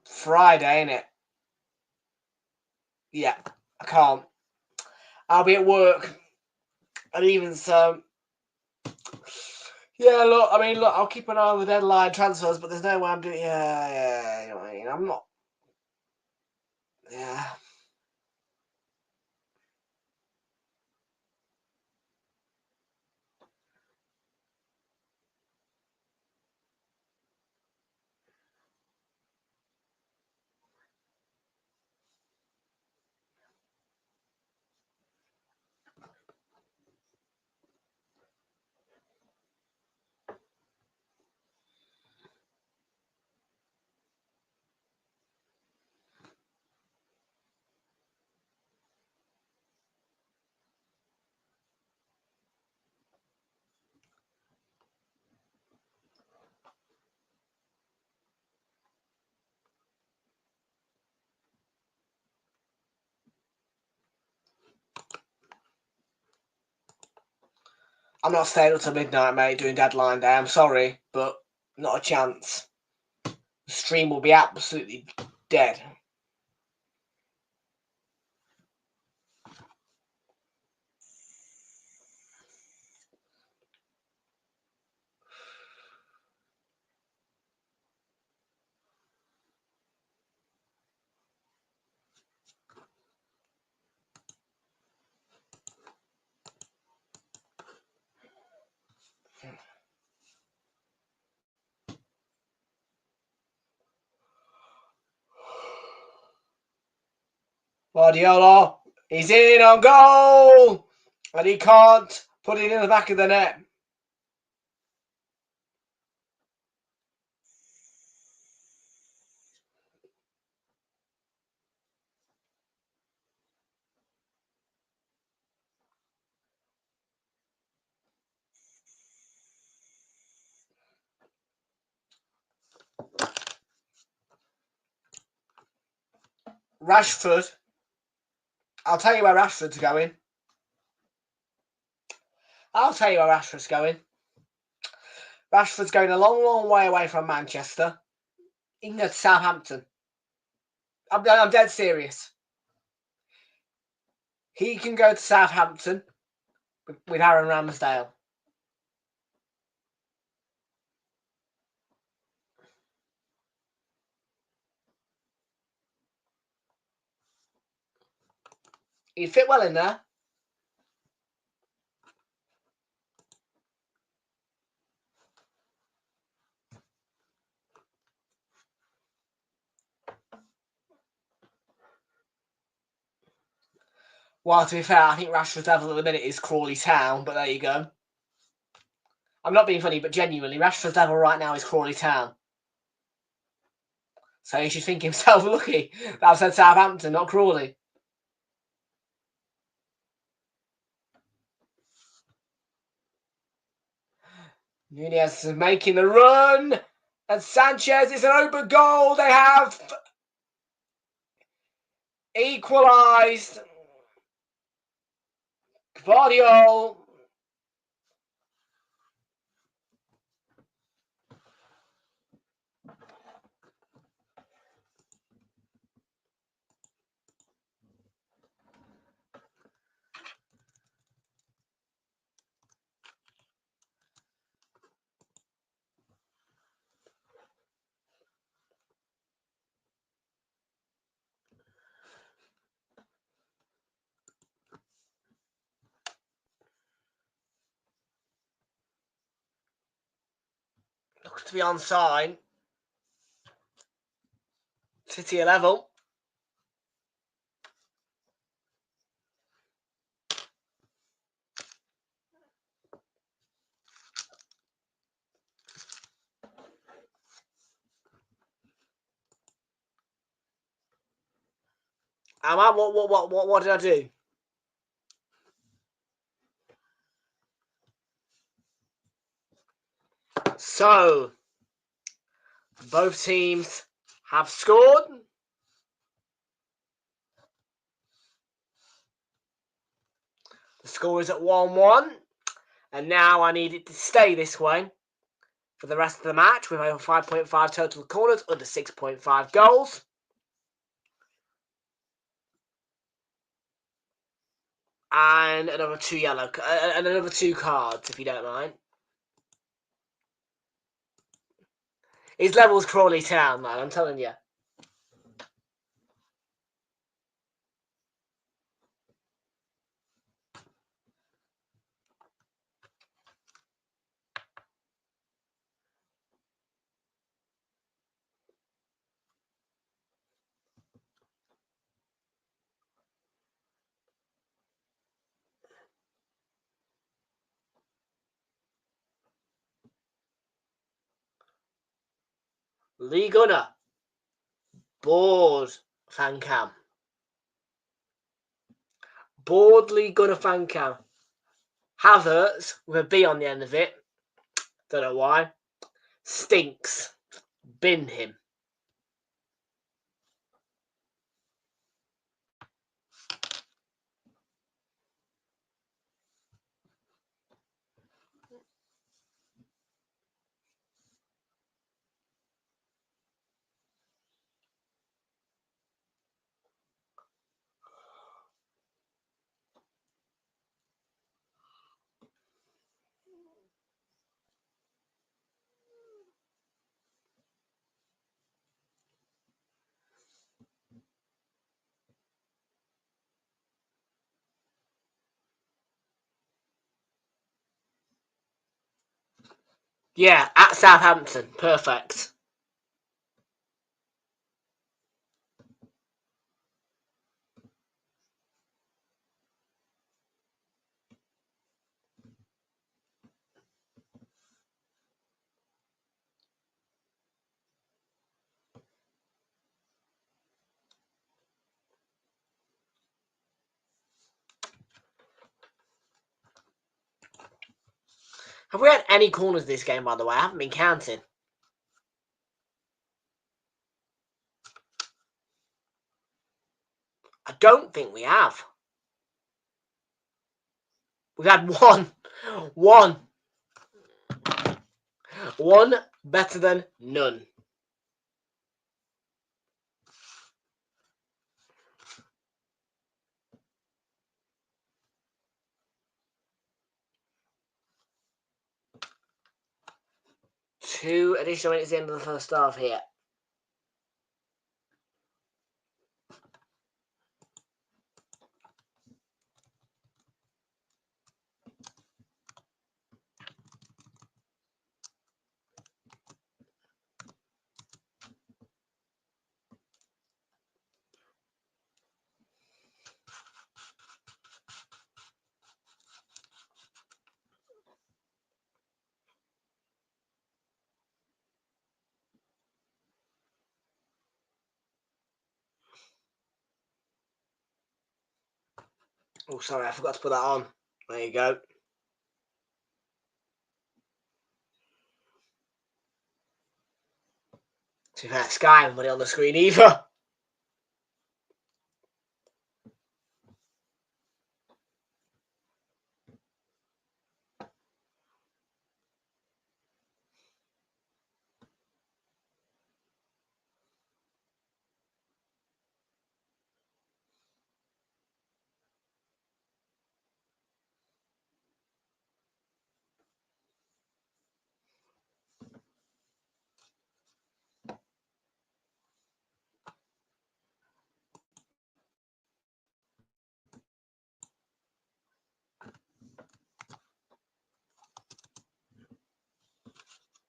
Friday, ain't it? Yeah, I can't. I'll be at work. And even so, yeah, look, I mean, look, I'll keep an eye on the deadline transfers, but there's no way I'm doing, yeah, you know what I mean? I'm not, yeah. I'm not staying up till midnight, mate, doing deadline day. I'm sorry, but not a chance. The stream will be absolutely dead. Guardiola, he's in on goal! And he can't put it in the back of the net. Rashford, I'll tell you where Rashford's going. Rashford's going a long, long way away from Manchester. He can go to Southampton. I'm dead serious. He can go to Southampton with Aaron Ramsdale. He'd fit well in there. Well, to be fair, I think Rashford's level at the minute is Crawley Town, but there you go. I'm not being funny, but genuinely, Rashford's level right now is Crawley Town. So he should think himself lucky that I've said Southampton, not Crawley. Nunez is making the run. And Sanchez is an open goal. They have equalised. Guardiola. Looks to be onside. City are level. What did I do? So, both teams have scored. The score is at 1-1. And now I need it to stay this way for the rest of the match with over 5.5 total corners, under 6.5 goals. And another two cards, if you don't mind. His level's Crawley Town, man, I'm telling you. Lee Gunner. Board fan cam. Board Lee Gunner fan cam. Havertz with a B on the end of it. Don't know why. Stinks. Bin him. Yeah, at Southampton. Perfect. Have we had any corners this game, by the way? I haven't been counting. I don't think we have. We've had one. One better than none. Two additional minutes at the end of the first half here. Oh, sorry, I forgot to put that on. There you go. To be fair, Sky haven't put it on the screen either.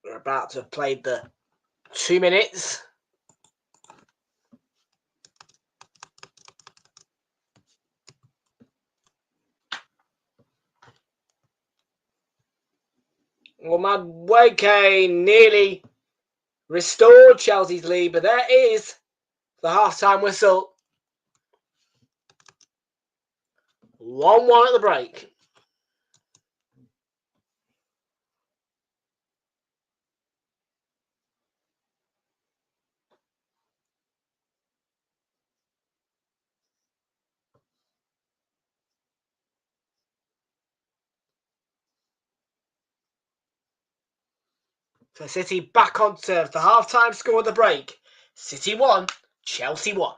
We're about to have played the 2 minutes. Well, Madueke nearly restored Chelsea's lead, but there is the half-time whistle. 1-1 at the break. So City back on turf. The half-time score of the break. City 1, Chelsea 1.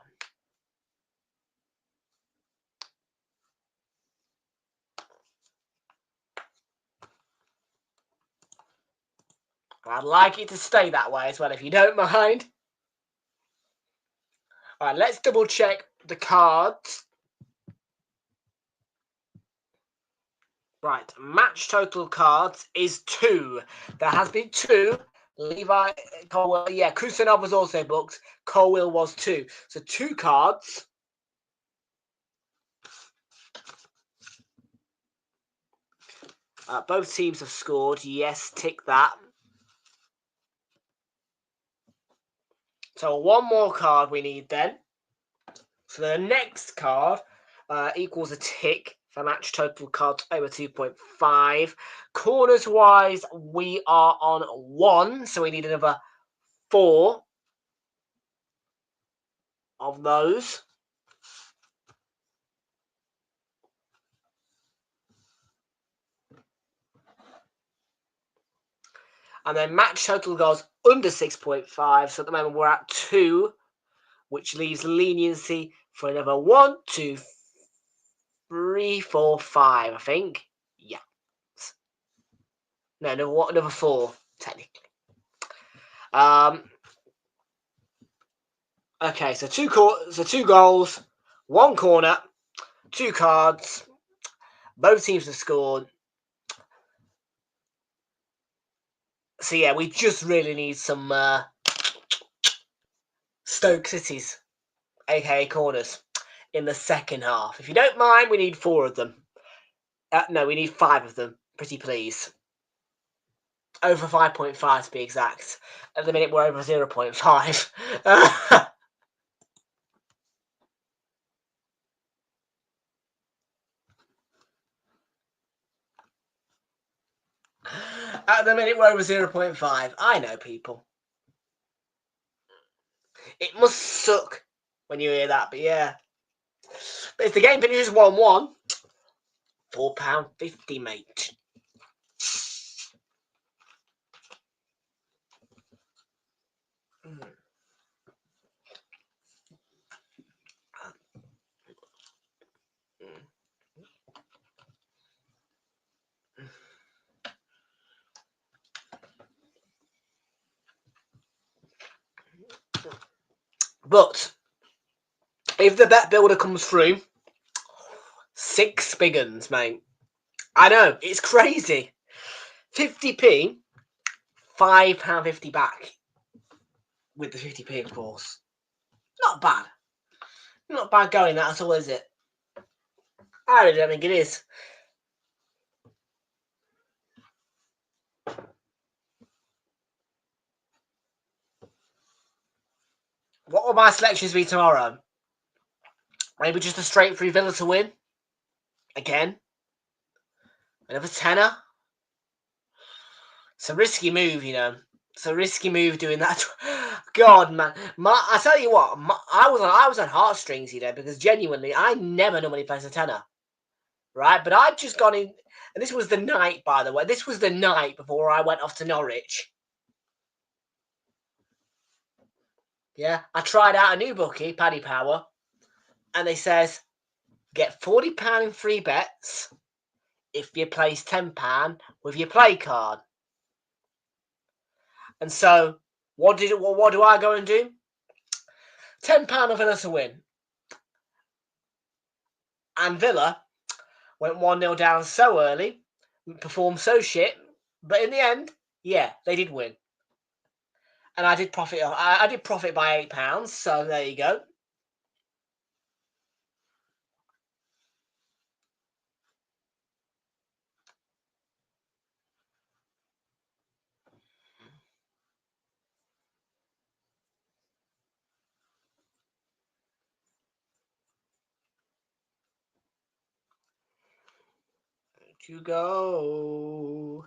I'd like it to stay that way as well, if you don't mind. All right, let's double check the cards. Right, match total cards is 2. There has been 2. Levi Colwell, yeah, Kusanov was also booked. Colwell was 2. So 2 cards. Both teams have scored. Yes, tick that. So 1 more card we need then. So the next card equals a tick for match total cards over 2.5. Corners wise, we are on 1. So we need another 4 of those. And then match total goes under 6.5. So at the moment we're at 2, which leaves leniency for another 1, 2, 3, 4, 5, I think. Yeah. No, another 4, technically. Okay, so 2 goals, 1 corner, 2 cards. Both teams have scored. So yeah, we just really need some Stoke Cities, aka corners, in the second half. If you don't mind, we need 4 of them. No, we need 5 of them. Pretty please. Over 5.5 to be exact. At the minute, we're over 0.5. At the minute, we're over 0.5. I know, people. It must suck when you hear that, but yeah. But if the game finishes 1-1, £4.50, mate. But if the bet builder comes through, 6 big uns, mate. I know, it's crazy. 50p, £5.50 back. With the 50p, of course. Not bad. Not bad going that at all, is it? I really don't think it is. What will my selections be tomorrow? Maybe just a straight through Villa to win. Again. Another tenner. It's a risky move, you know. It's a risky move doing that. God, man. I tell you what, I was on heartstrings, you know, because genuinely, I never normally place a tenner. Right? But I'd just gone in, and this was the night, by the way. This was the night before I went off to Norwich. Yeah, I tried out a new bookie, Paddy Power, and they says, get £40 in free bets if you place £10 with your play card. And so, what do I go and do? £10 of Villa to win. And Villa went 1-0 down so early, performed so shit, but in the end, yeah, they did win. And I did profit. I did profit by £8, so there you go. There you go.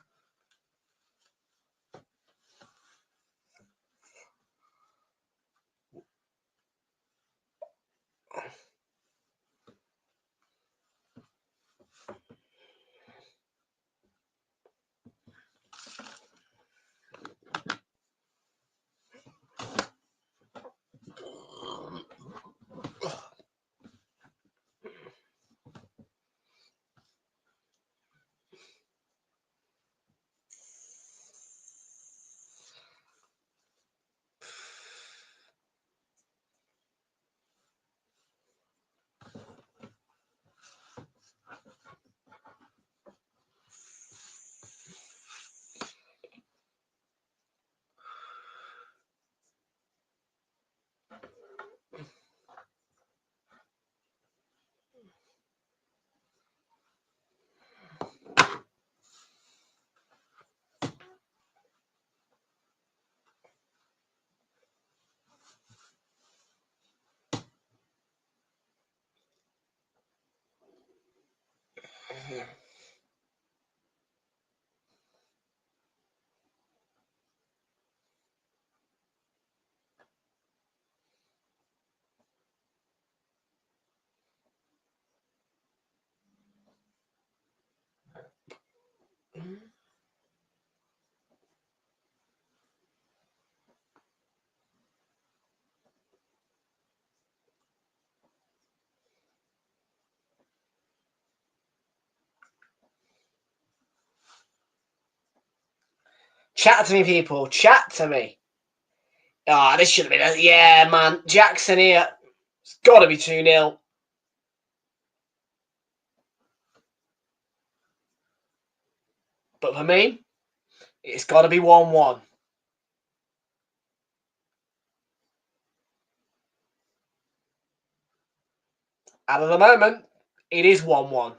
Chat to me, people. Chat to me. Ah, this should have been yeah, man. Jackson here. It's got to be 2-0. But for me, it's got to be 1-1. And at the moment, it is 1-1.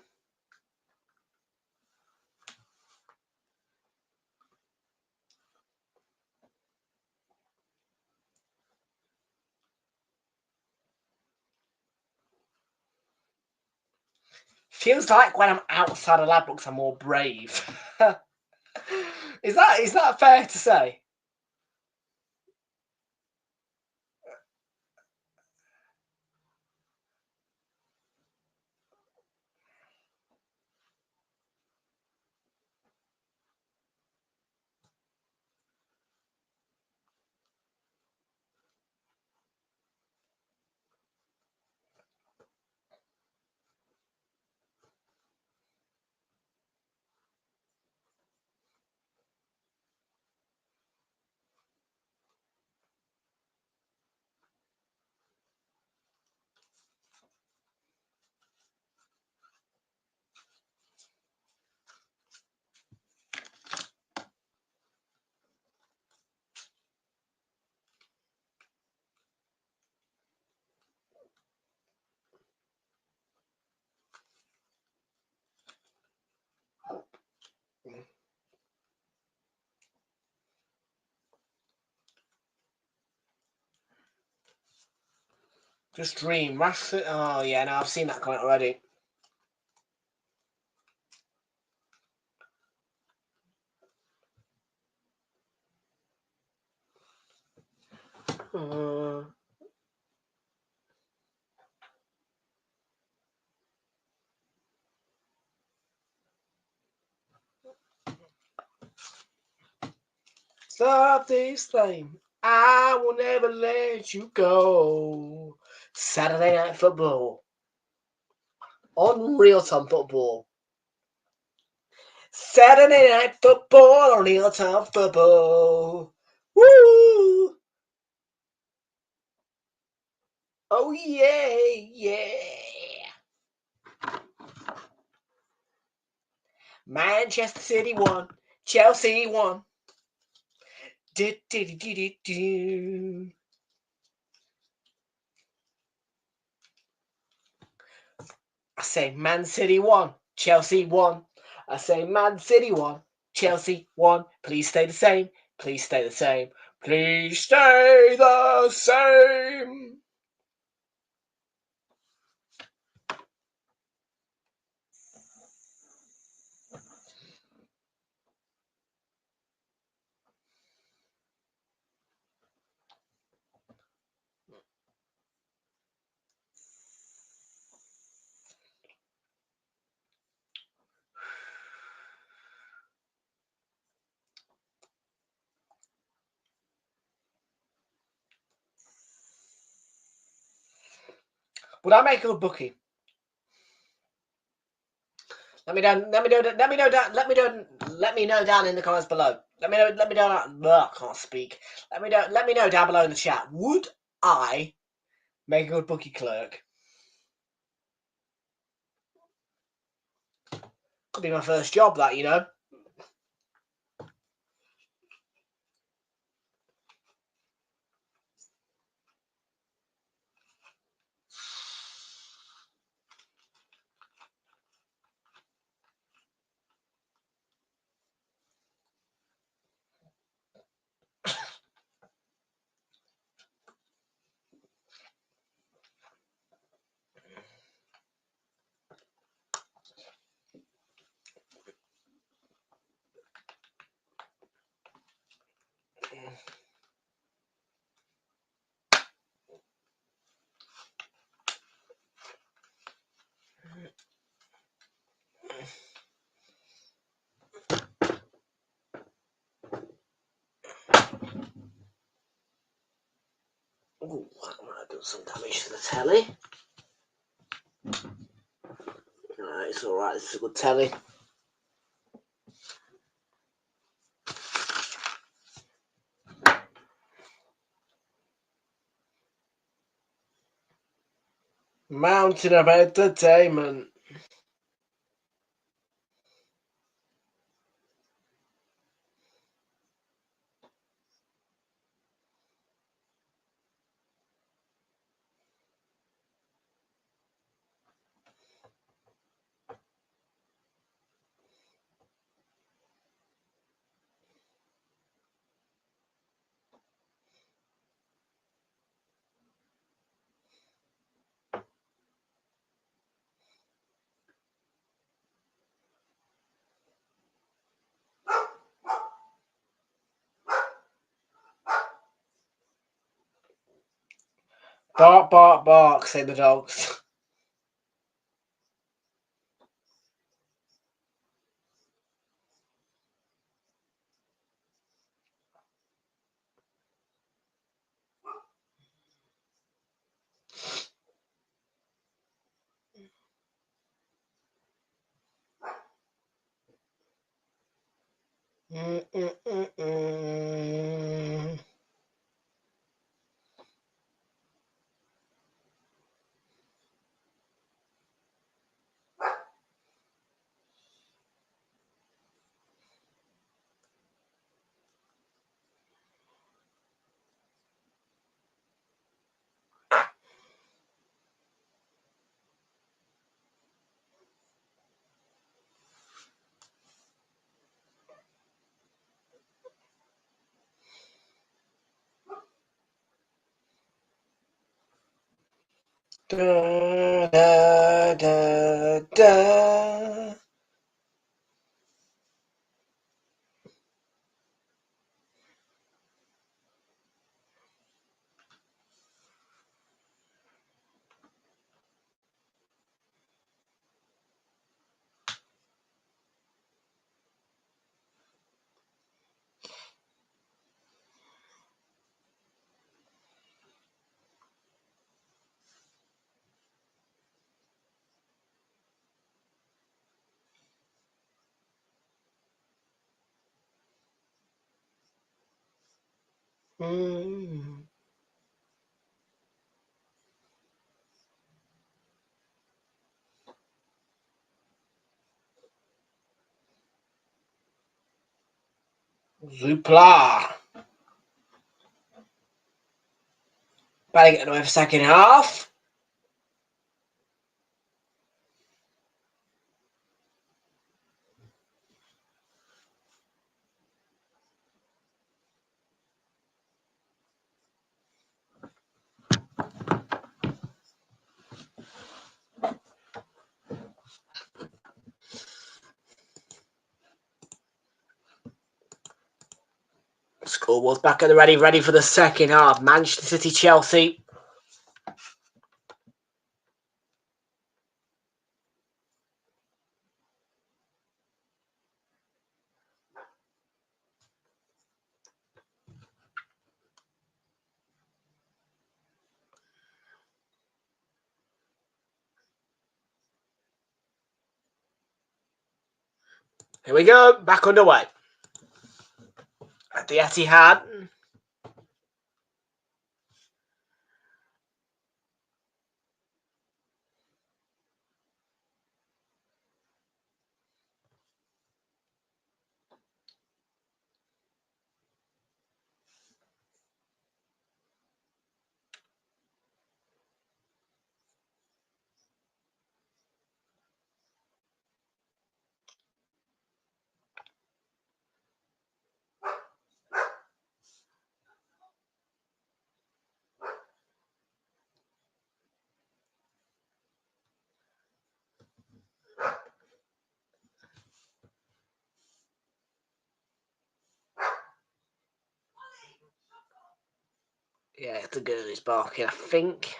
Feels like when I'm outside of Ladbrokes, I'm more brave. Is that fair to say? Just dream. Rashford. Oh yeah, no, I've seen that comment already. Stop this flame. I will never let you go. Saturday Night Football. On Realltom Football. Saturday Night Football on Realltom Football. Woo! Oh yeah, yeah. Manchester City won. Chelsea won. Do, do, do, do, do. I say Man City won. Chelsea won. I say Man City won. Chelsea won. Please stay the same. Please stay the same. Please stay the same. Would I make a good bookie? Let me know down in the comments below. Let me know. I can't speak. Let me know down below in the chat. Would I make a good bookie clerk? Could be my first job, that, you know. Ooh, I'm gonna do some damage to the telly. It's alright, it's a good telly. Mountain of entertainment. Bark, bark, bark, say the dogs. Da, da, da, da. Zoopla. Better get away for second half. Scoreboard's back at the ready for the second half. Manchester City, Chelsea. Here we go, back underway. At the Etihad. Yeah, it's the girl who's barking, I think.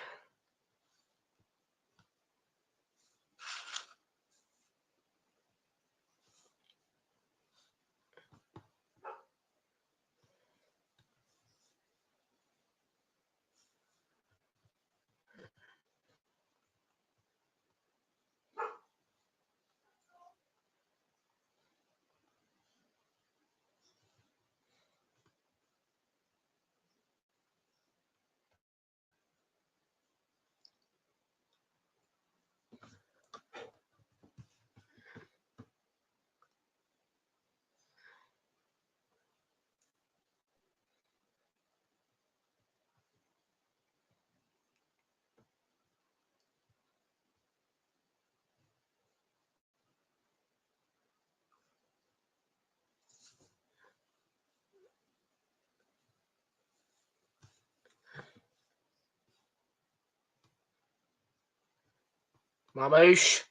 Mamouche.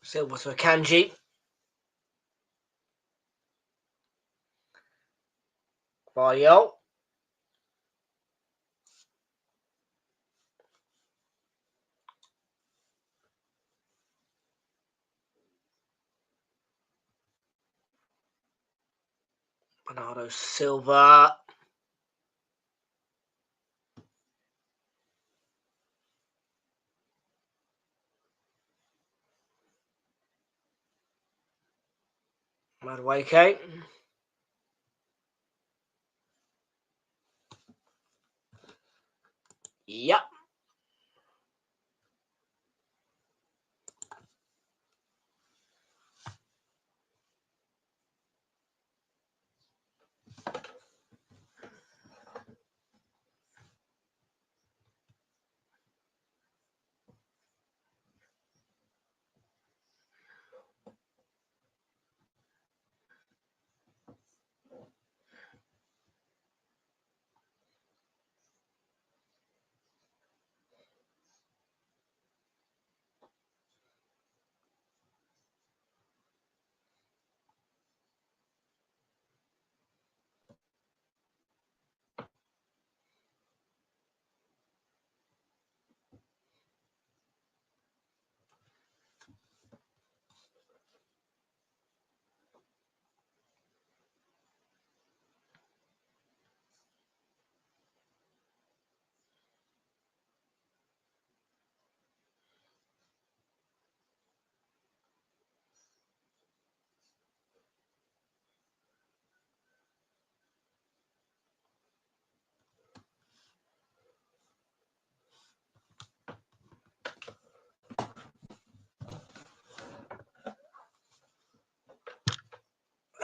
Silver to a Kanji. Mario. Bernardo Silva. Madueke. Yep.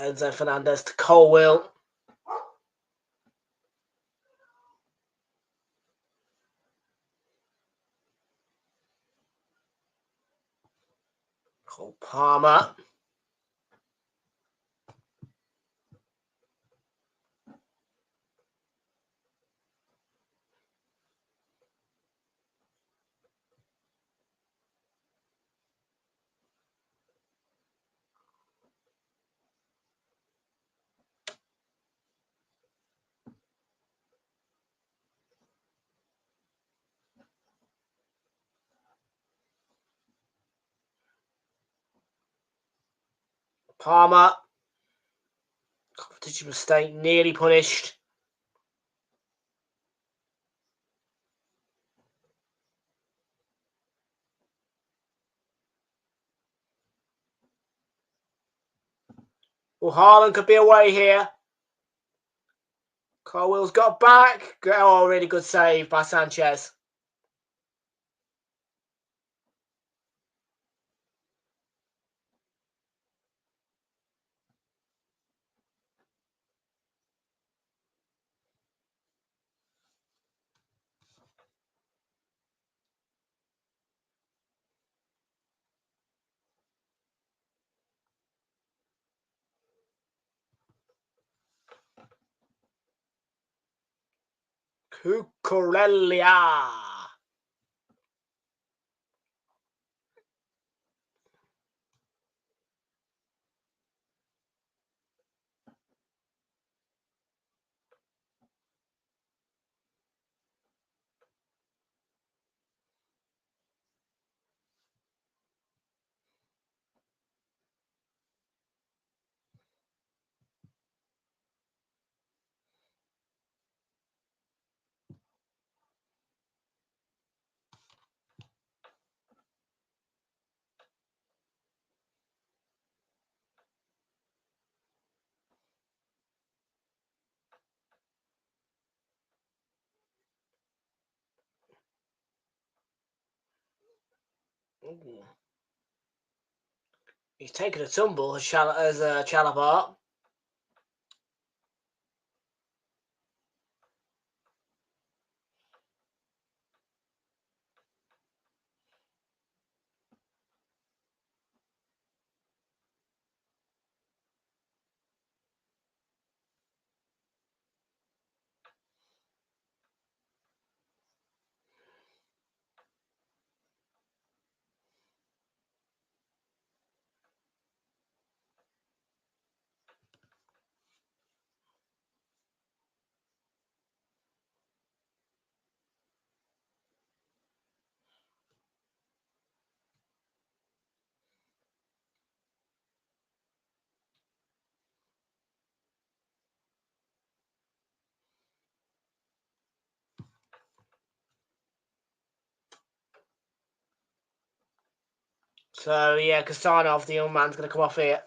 Enzo Fernandez to Colwill. Cole Palmer. Palmer. Competition mistake, nearly punished. Well, Haaland could be away here. Colwill's got back. Oh, really good save by Sanchez. Cucurella. Ooh. He's taken a tumble as Chalobah. So, yeah, Kasanov, the young man's going to come off here.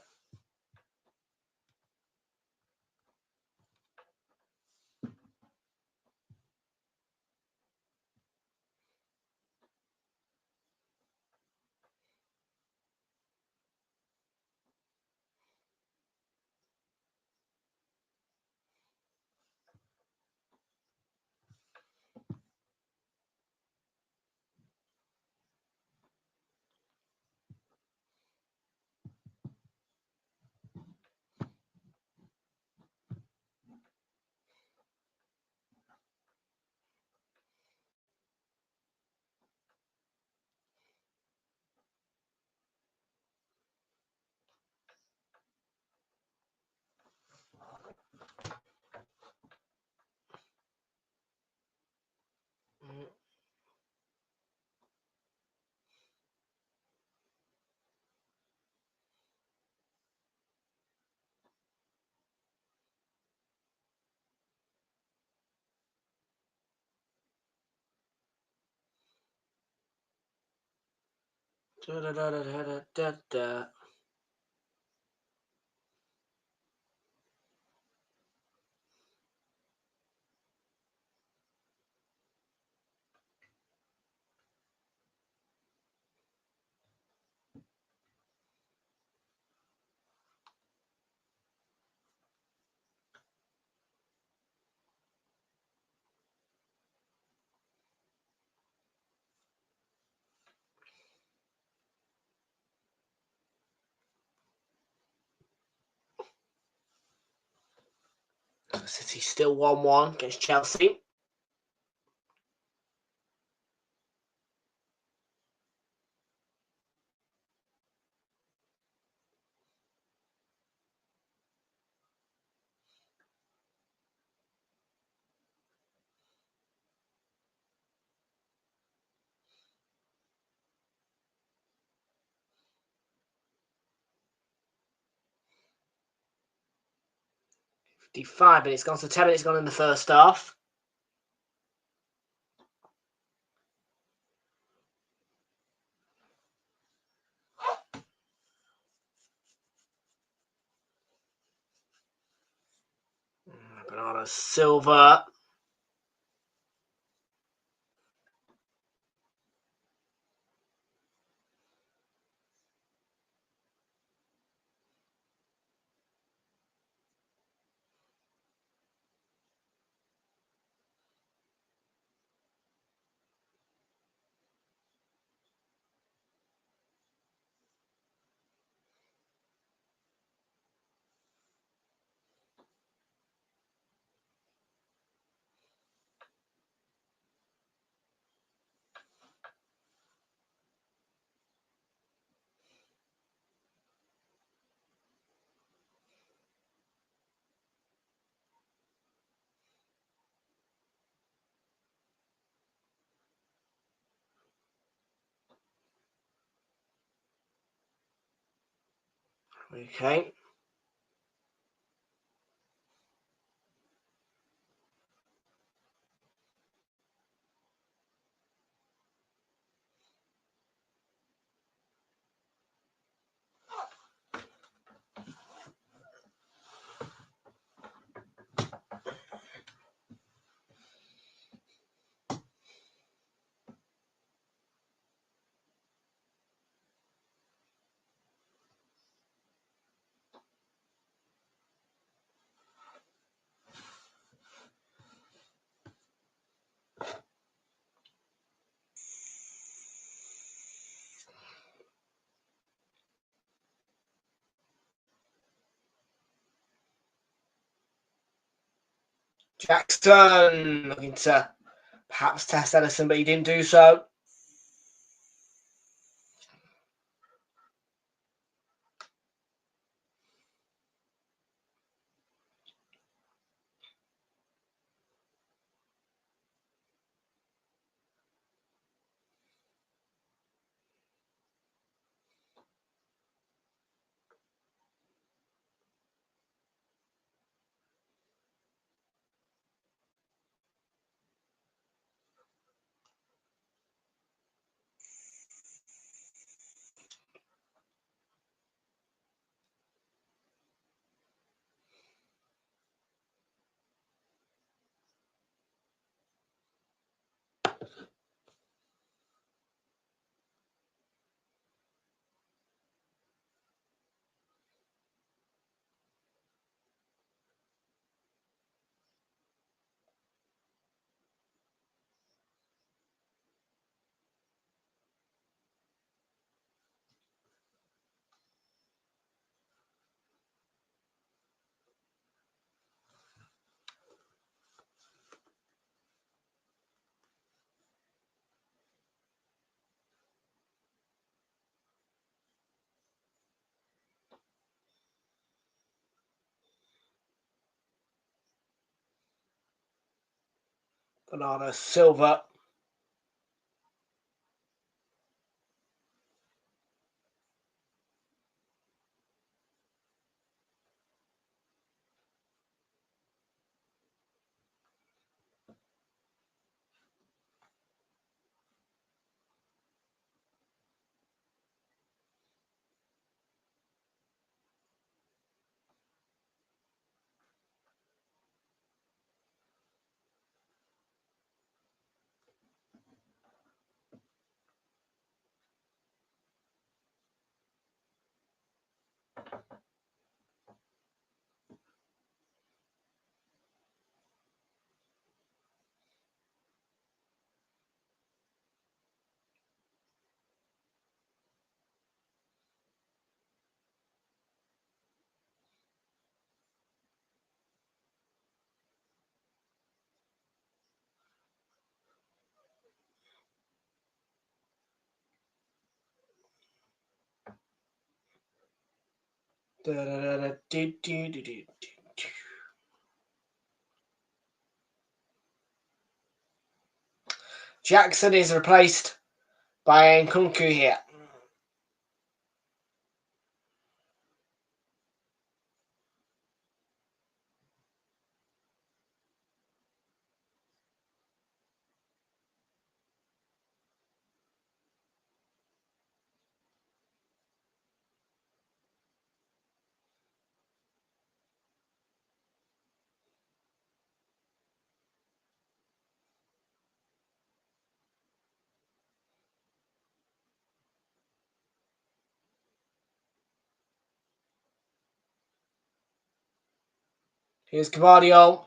Da. 'City still 1-1 against Chelsea. Five minutes gone, so 10 minutes gone in the first half. Bernardo Silva. Okay. Jackson looking to perhaps test Edison, but he didn't do so. Banana silver. Jackson is replaced by Nkunku here. Here's Cavadio.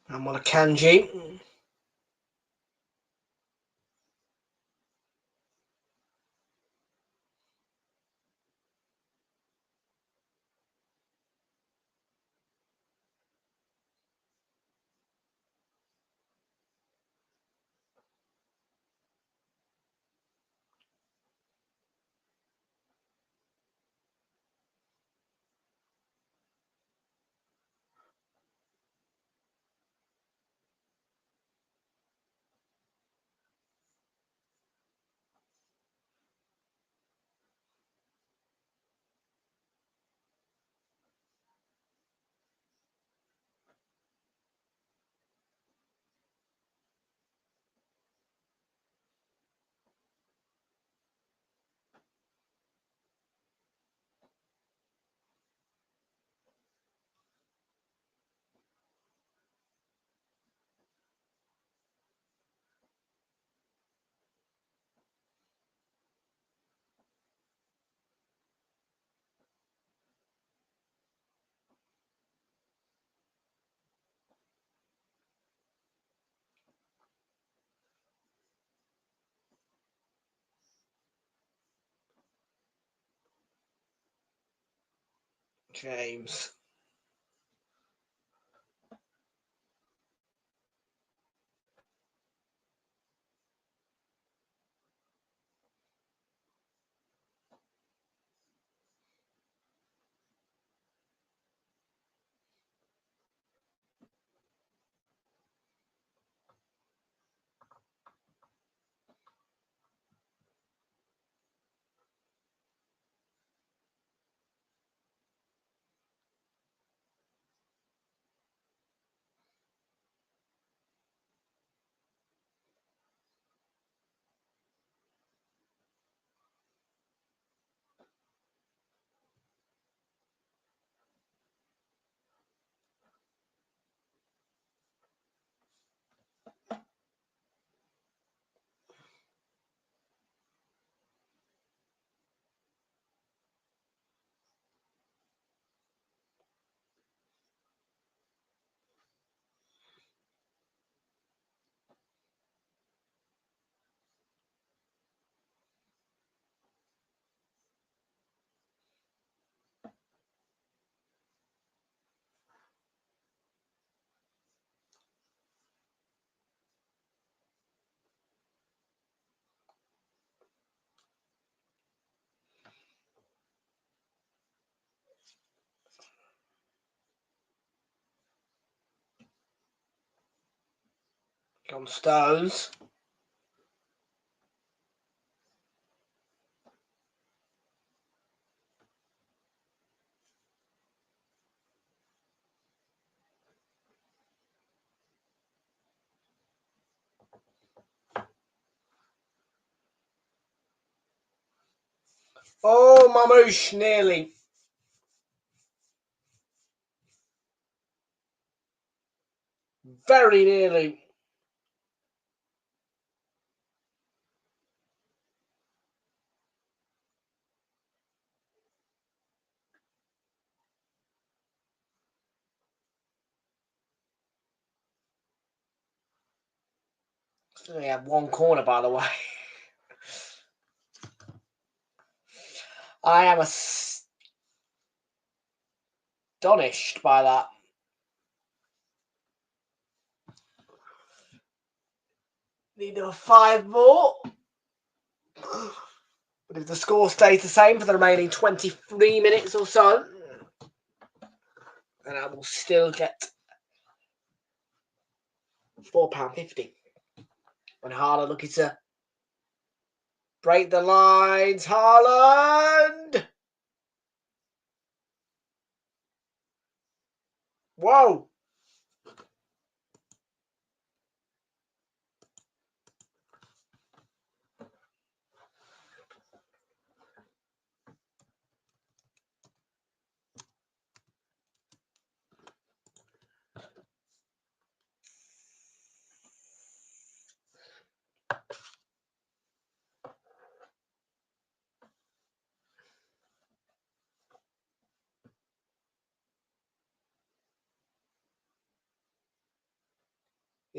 And what a Kanji. James. John Stones. Oh, Mamouche, nearly. Very nearly. Still only have one corner, by the way. I am astonished by that. Need 5 more. But if the score stays the same for the remaining 23 minutes or so, then I will still get £4.50. When Haaland looking to break the lines. Haaland! Whoa!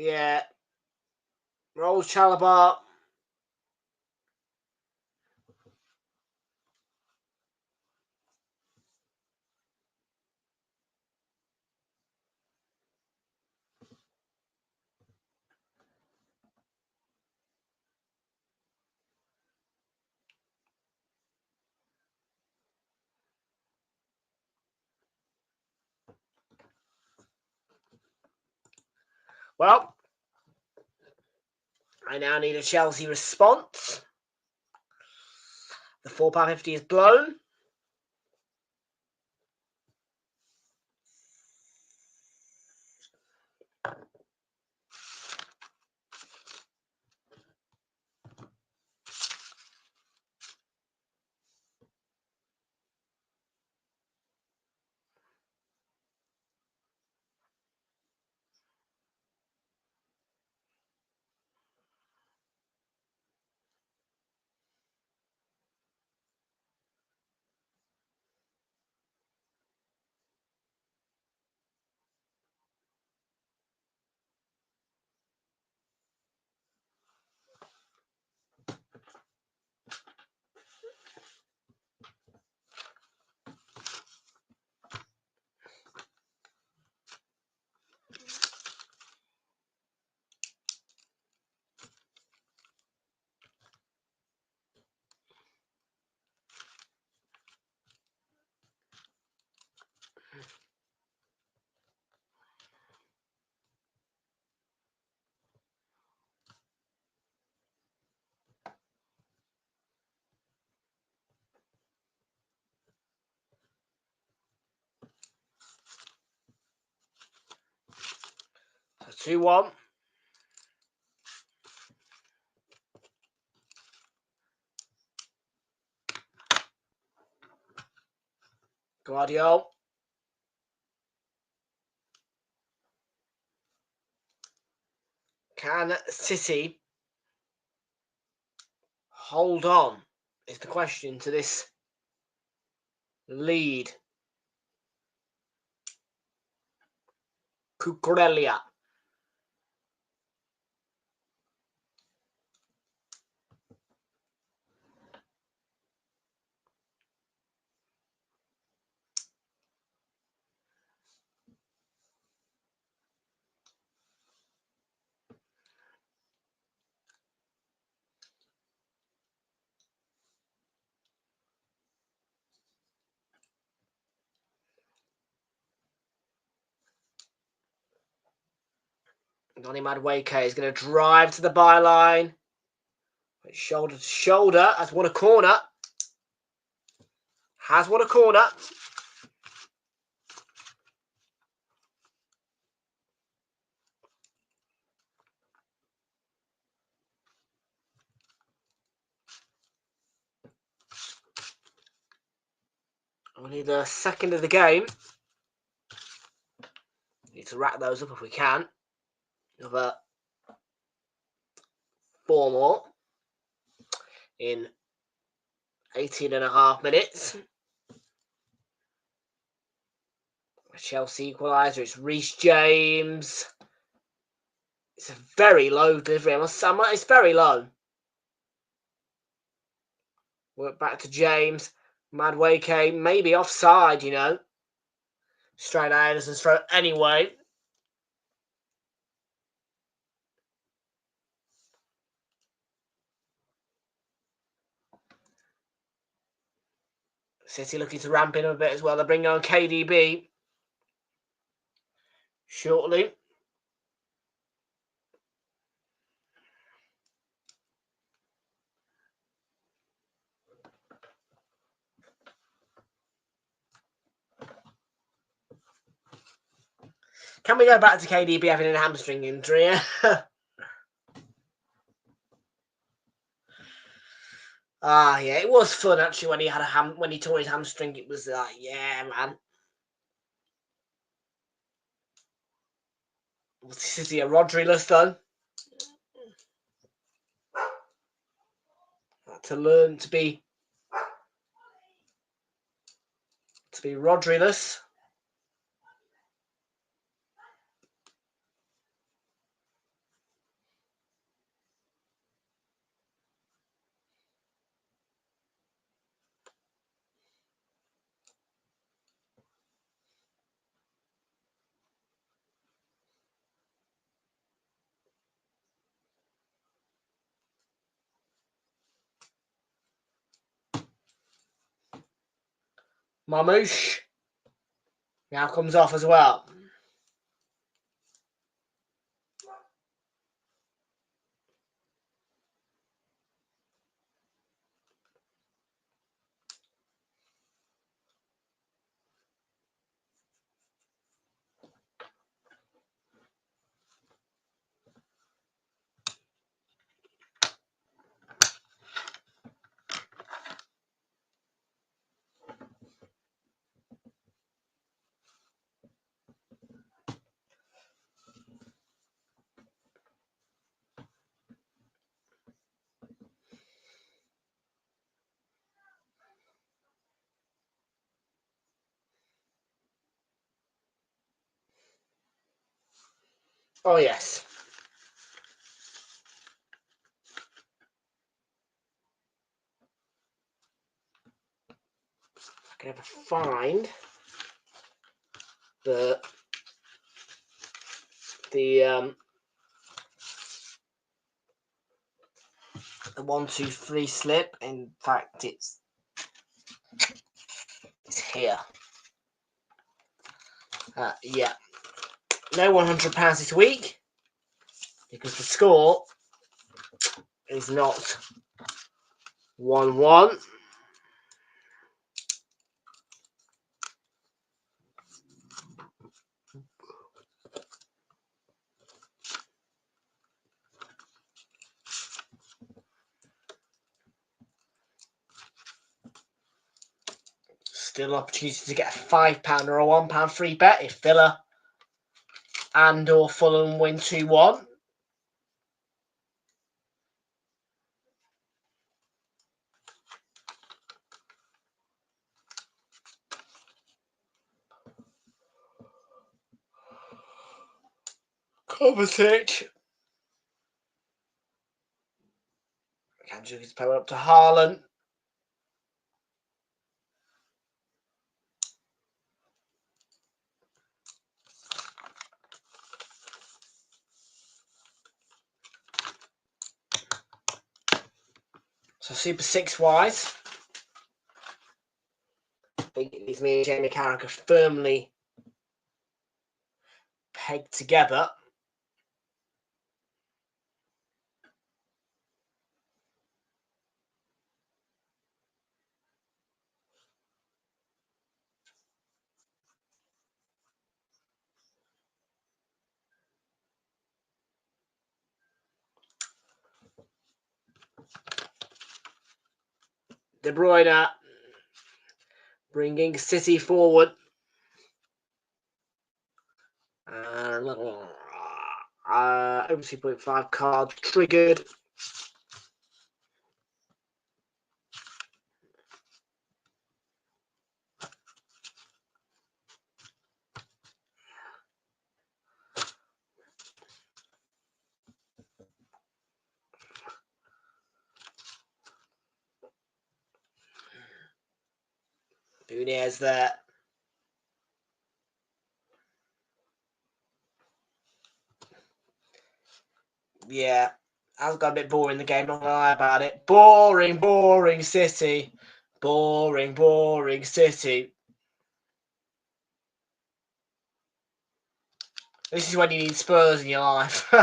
Yeah. Rolls Chalobah. Well, I now need a Chelsea response. The £4.50 is blown. 2-1. Guardiola. Can City hold on? Is the question to this lead. Cucurella. Donny Madueke is going to drive to the byline. Shoulder to shoulder. Has won a corner. Has won a corner. Only the second of the game. Need to rack those up if we can. Another 4 more in 18.5 minutes. Chelsea equaliser. It's Reece James. It's a very low delivery. It's very low. Work back to James. Madueke, maybe offside, you know. Straight Anderson's throw anyway. City looking to ramp in a bit as well. They're bringing on KDB shortly. Can we go back to KDB having a hamstring injury? Yeah, it was fun actually when he had when he tore his hamstring. It was like, yeah, man. Is he a Rodri-less though? To learn to be Rodri-less. Mamouche now comes off as well. Oh yes. I can ever find the 1-2-3 slip. In fact, it's here. Yeah, no £100 this week because the score is not 1-1. Still an opportunity to get a £5 or a £1 free bet if Villa and or Fulham win 2-1. Kovacic. Kandrik's power up to Haaland. So Super 6 wise. I think it leaves me and Jamie Carragher firmly pegged together. De Bruyne bringing City forward. Over 2.5 cards triggered. Nunez there. Yeah, has got a bit boring the game, not gonna lie about it. Boring, boring City. Boring, boring City. This is when you need Spurs in your life.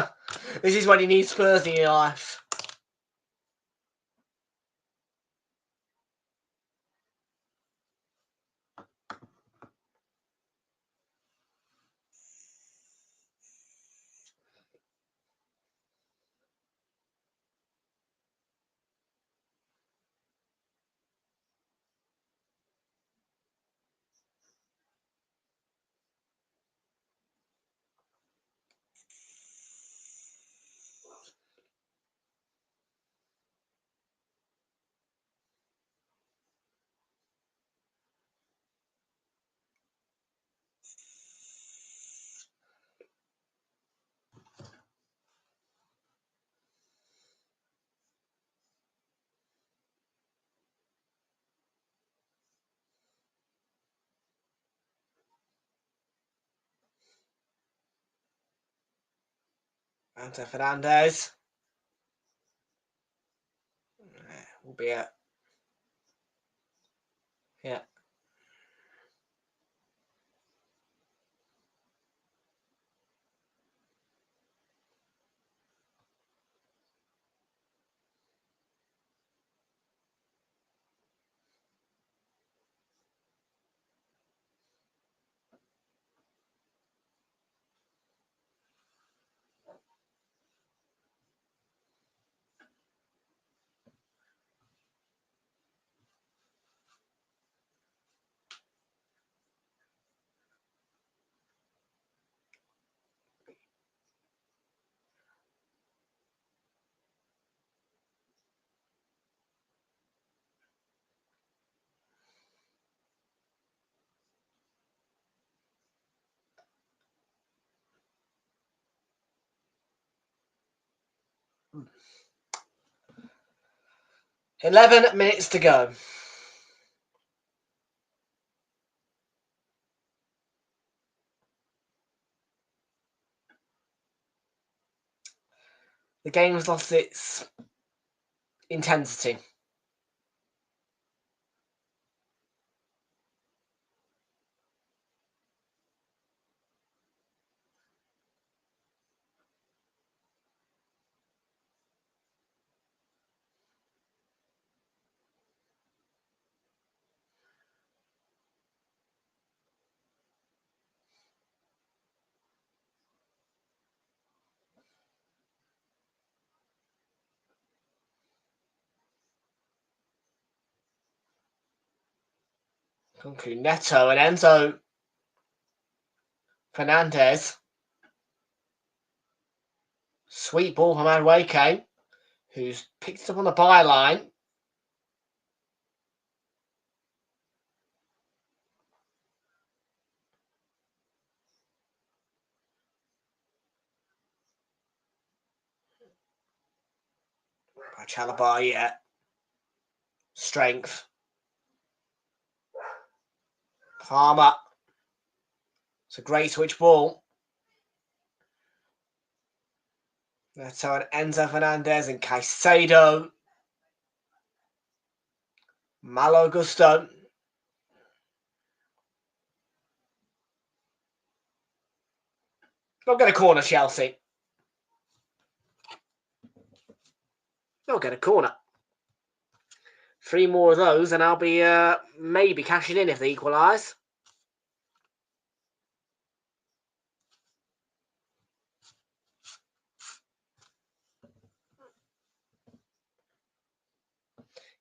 This is when you need Spurs in your life. Ante Fernandez. Will be a... Yeah. Hmm. 11 minutes to go. The game has lost its intensity. Kunku, Neto, and Enzo Fernandez. Sweet ball from Adwake, who's picked it up on the byline. By Chalabar, yeah. Strength. Palmer. It's a great switch ball. Neto and Enzo Fernandez and Caicedo. Malo Gusto. They'll get a corner, Chelsea. They'll get a corner. 3 more of those and I'll be maybe cashing in if they equalise.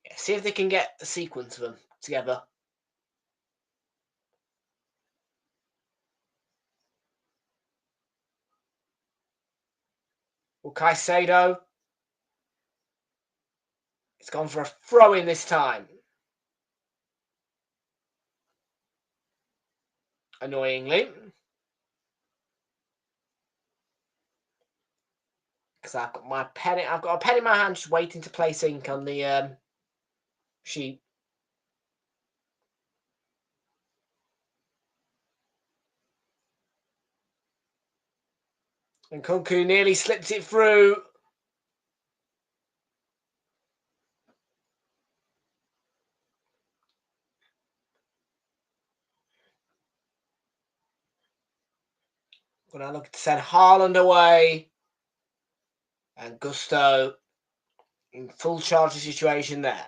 Yeah, see if they can get a sequence of them together. Well, Caicedo. It's gone for a throw-in this time. Annoyingly. Because I've got my pen. I've got a pen in my hand just waiting to place ink on the sheet. And Kunku nearly slipped it through. When I look to send Haaland away. And Gusto in full charge of the situation there.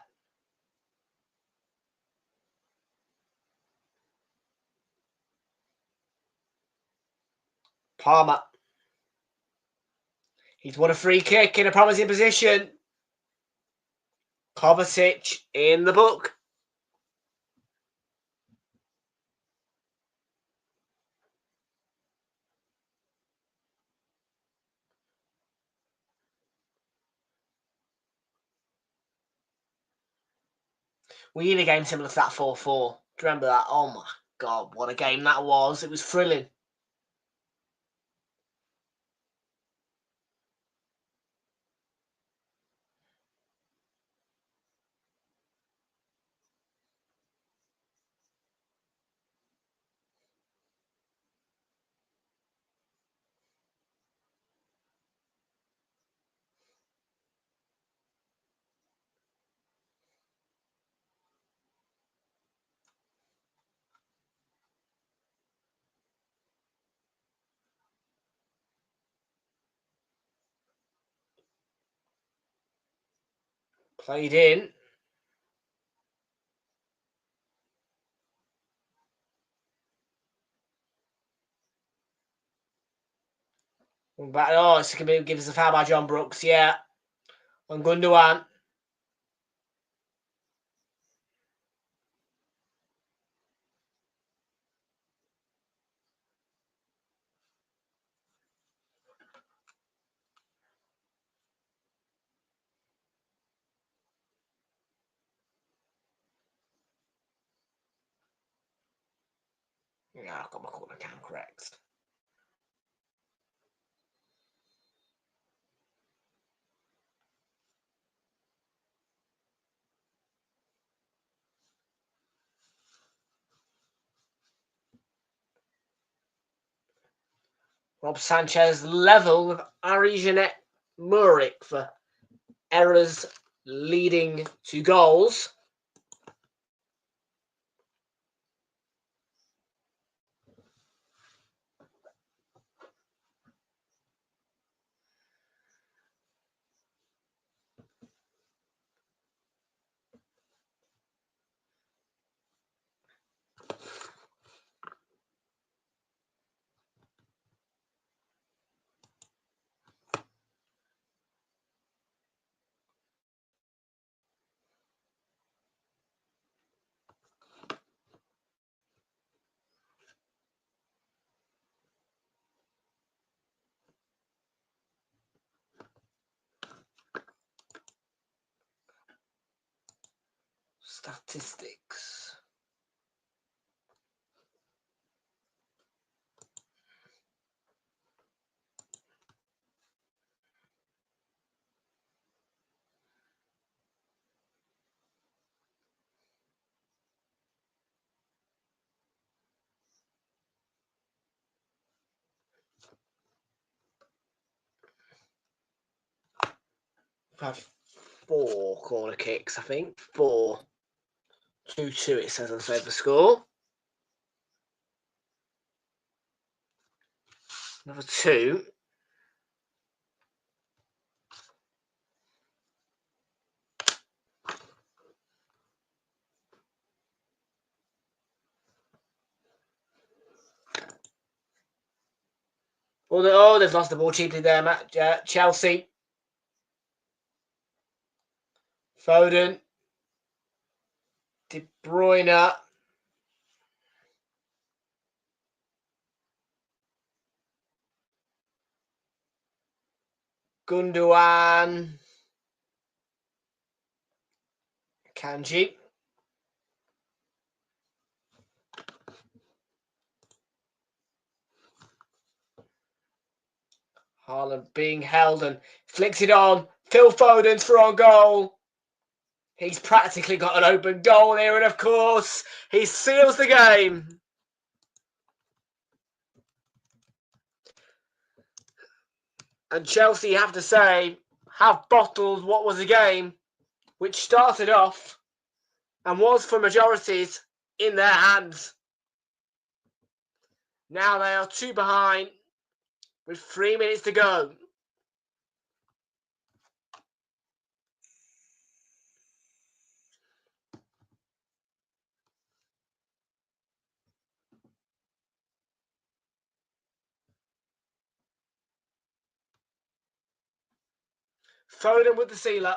Palmer. He's won a free kick in a promising position. Kovacic in the book. We need a game similar to that 4-4. Do you remember that? Oh my God, what a game that was. It was thrilling. Played in. But, oh, it's going to give us a foul by John Brooks, yeah. On Gundogan. Yeah, I've got my corner count correct. Rob Sanchez level with Ari-Jeanette Muric for errors leading to goals. Statistics. We've had 4 corner kicks, I think. 4. 2-2 it says on Save the Score. Another 2. Oh, they've lost the ball cheaply there, Matt. Chelsea. Foden. De Bruyne. Gundogan. Kanji. Haaland being held and flicks it on. Phil Foden's for on goal. He's practically got an open goal here, and of course, he seals the game. And Chelsea, have to say, have bottled what was a game which started off and was for majorities in their hands. Now they are 2 behind with 3 minutes to go. Foden with the sealer.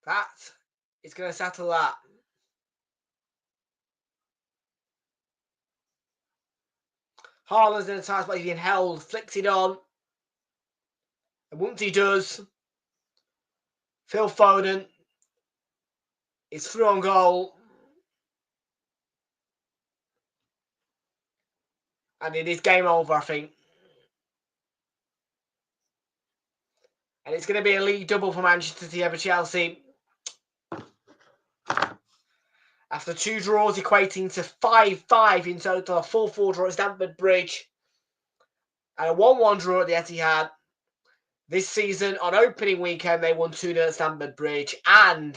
That is going to settle that. Haaland's in a tight spot, he's being held, flicks it on. And once he does, Phil Foden is through on goal. And it is game over, I think. And it's going to be a league double for Manchester City over Chelsea. After 2 draws equating to 5-5 in total, a 4-4 draw at Stamford Bridge, and a 1-1 draw at the Etihad. This season, on opening weekend, they won 2-0 at Stamford Bridge, and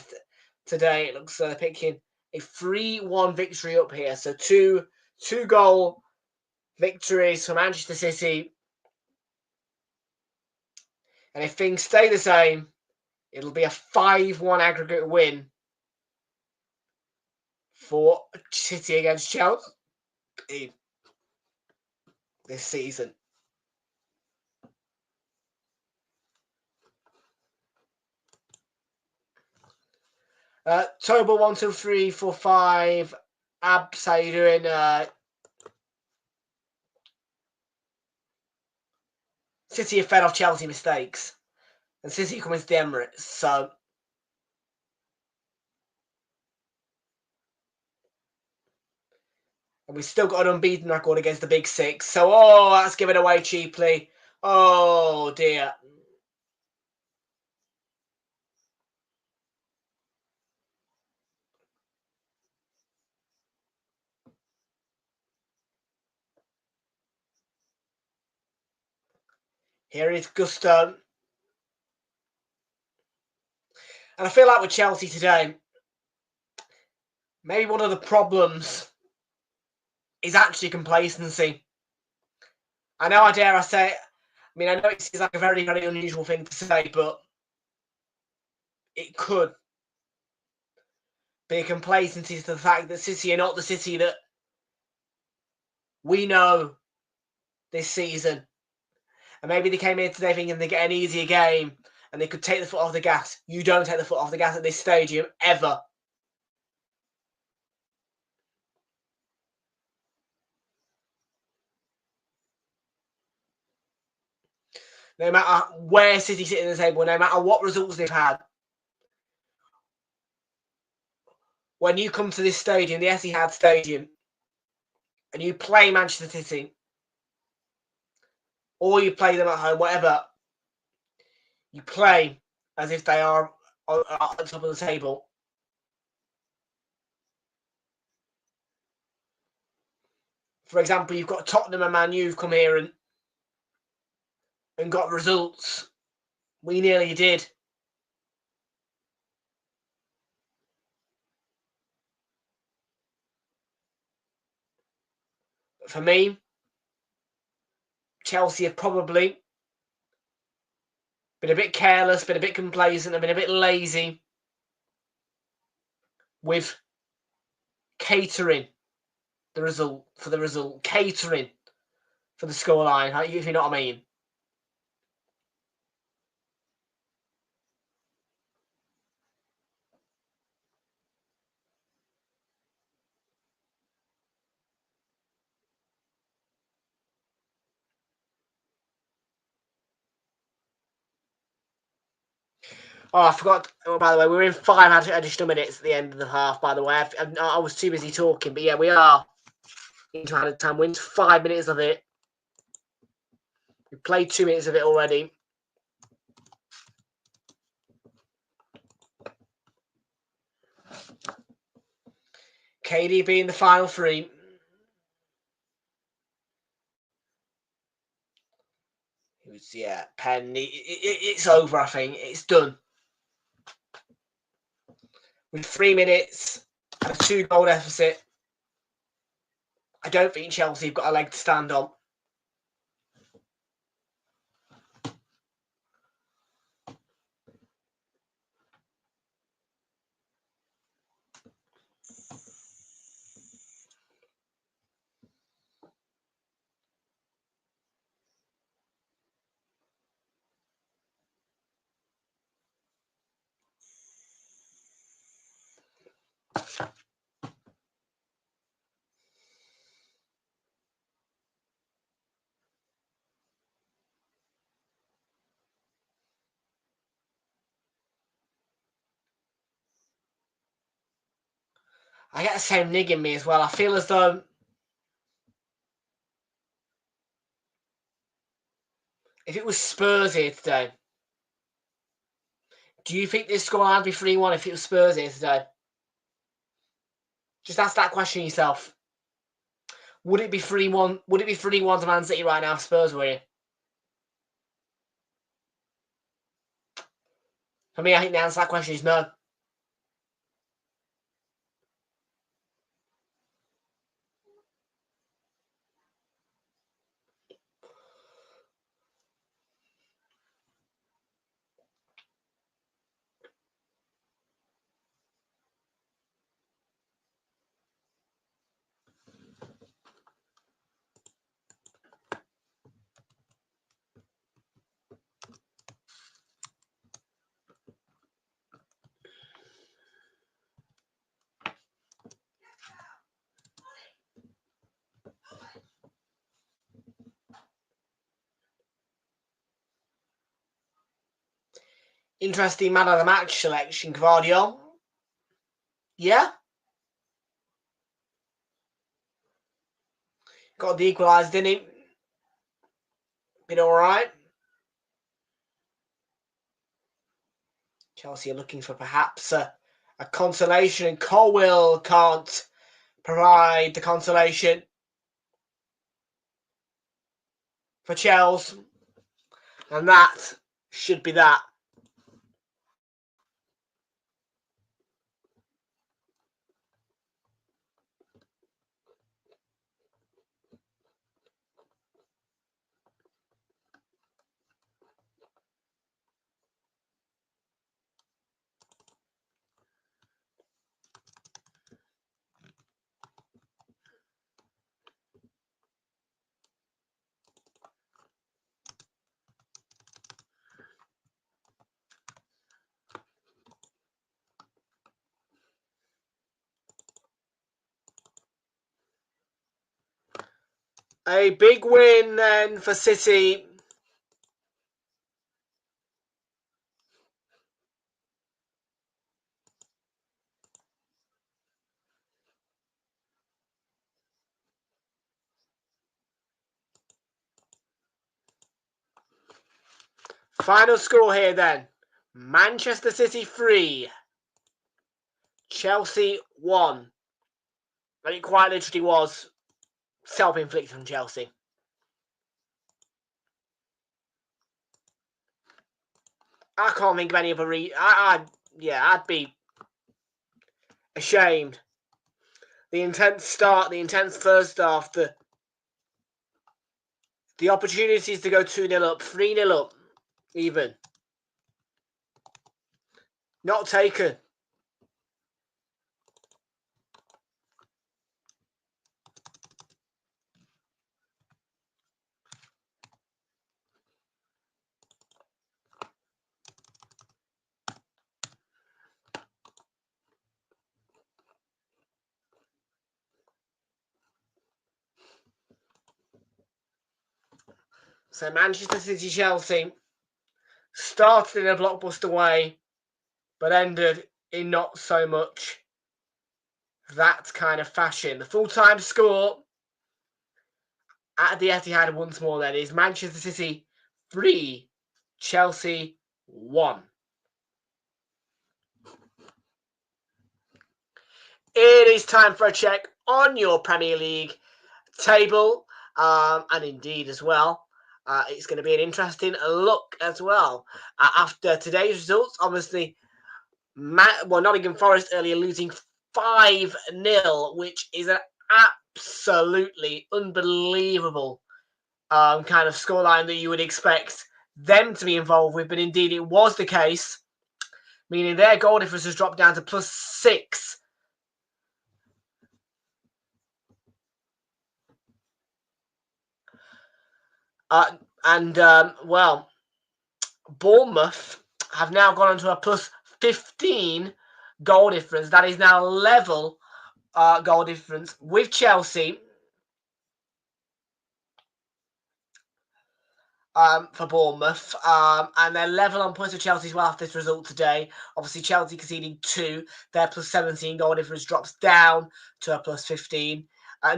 today it looks like they're picking a 3-1 victory up here. So 2-goal victories for Manchester City. And if things stay the same, it'll be a 5-1 aggregate win for City against Chelsea this season. Toba 1, 2, 3, 4, 5. Abs, how you doing? City have fed off Chelsea mistakes, and City come into the Emirates, so and we've still got an unbeaten record against the Big Six. So, that's given away cheaply. Oh, dear. Here is Gusto. And I feel like with Chelsea today, maybe one of the problems is actually complacency. I know, I dare I say it. I mean, I know it's like a very, very unusual thing to say, but it could be a complacency to the fact that City are not the City that we know this season. And maybe they came here today thinking they get an easier game. and they could take the foot off the gas. You don't take the foot off the gas at this stadium, ever. No matter where City sit in the table, no matter what results they've had, when you come to this stadium, the Etihad Stadium, and you play Manchester City, or you play them at home, whatever, you play as if they are at the top of the table. For example, you've got Tottenham and Man U who've come here and got results. We nearly did. For me, Chelsea have probably been a bit careless, been a bit complacent, and been a bit lazy with catering the result, catering for the scoreline, if you know what I mean. Oh, I forgot. Oh, by the way, we're in 5 additional minutes at the end of the half, by the way. I was too busy talking, but yeah, we are into added time. We're into 5 minutes of it. We played 2 minutes of it already. KDB in the final three. Yeah, Pen. It's over, I think. It's done. With 3 minutes and a 2-goal deficit, I don't think Chelsea have got a leg to stand on. I get the same nig in me as well. I feel as though if it was Spurs here today, do you think this scoreline would be 3-1 if it was Spurs here today? Just ask that question yourself. Would it be 3-1? Would it be 3-1 to Man City right now if Spurs were here? For me, I think the answer to that question is no. Interesting man of the match selection, Gvardiol. Yeah? Got the equaliser, didn't he? Been alright. Chelsea are looking for perhaps a consolation, and Colwill can't provide the consolation for Chelsea. And that should be that. A big win then for City. Final score here then. Manchester City 3. Chelsea 1. And it quite literally was self-inflicted from Chelsea. I can't think of any other I'd be ashamed. The intense start, the intense first half, the opportunities to go 2-0 up, 3-0 up, even. Not taken. So Manchester City Chelsea started in a blockbuster way, but ended in not so much that kind of fashion. The full-time score at the Etihad once more then is Manchester City 3, Chelsea 1. It is time for a check on your Premier League table, and indeed as well. It's going to be an interesting look as well. After today's results, obviously, Nottingham Forest earlier losing 5-0, which is an absolutely unbelievable kind of scoreline that you would expect them to be involved with. But indeed, it was the case, meaning their goal difference has dropped down to +6. Well, Bournemouth have now gone on to a +15 goal difference. That is now level goal difference with Chelsea for Bournemouth. And they're level on points with Chelsea as well after this result today. Obviously, Chelsea conceding 2. Their +17 goal difference drops down to a +15.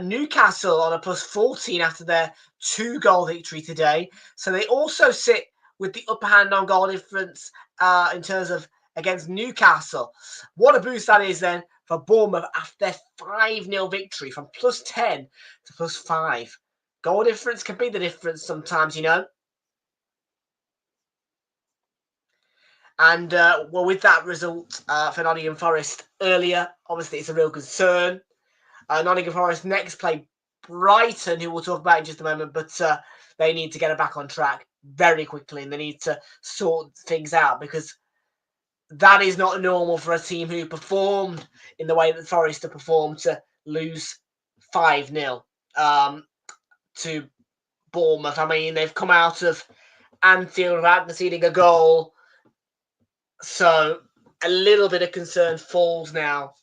Newcastle on a +14 after their 2-goal victory today. So they also sit with the upper hand on goal difference in terms of against Newcastle. What a boost that is then for Bournemouth after their 5-0 victory from +10 to +5. Goal difference can be the difference sometimes, you know. And, well, with that result for Nottingham Forest earlier, obviously it's a real concern. Nottingham Forest next play Brighton, who we'll talk about in just a moment, but they need to get it back on track very quickly, and they need to sort things out because that is not normal for a team who performed in the way that Forest have performed to lose 5-0 to Bournemouth. I mean, they've come out of Anfield without conceding a goal, so a little bit of concern falls now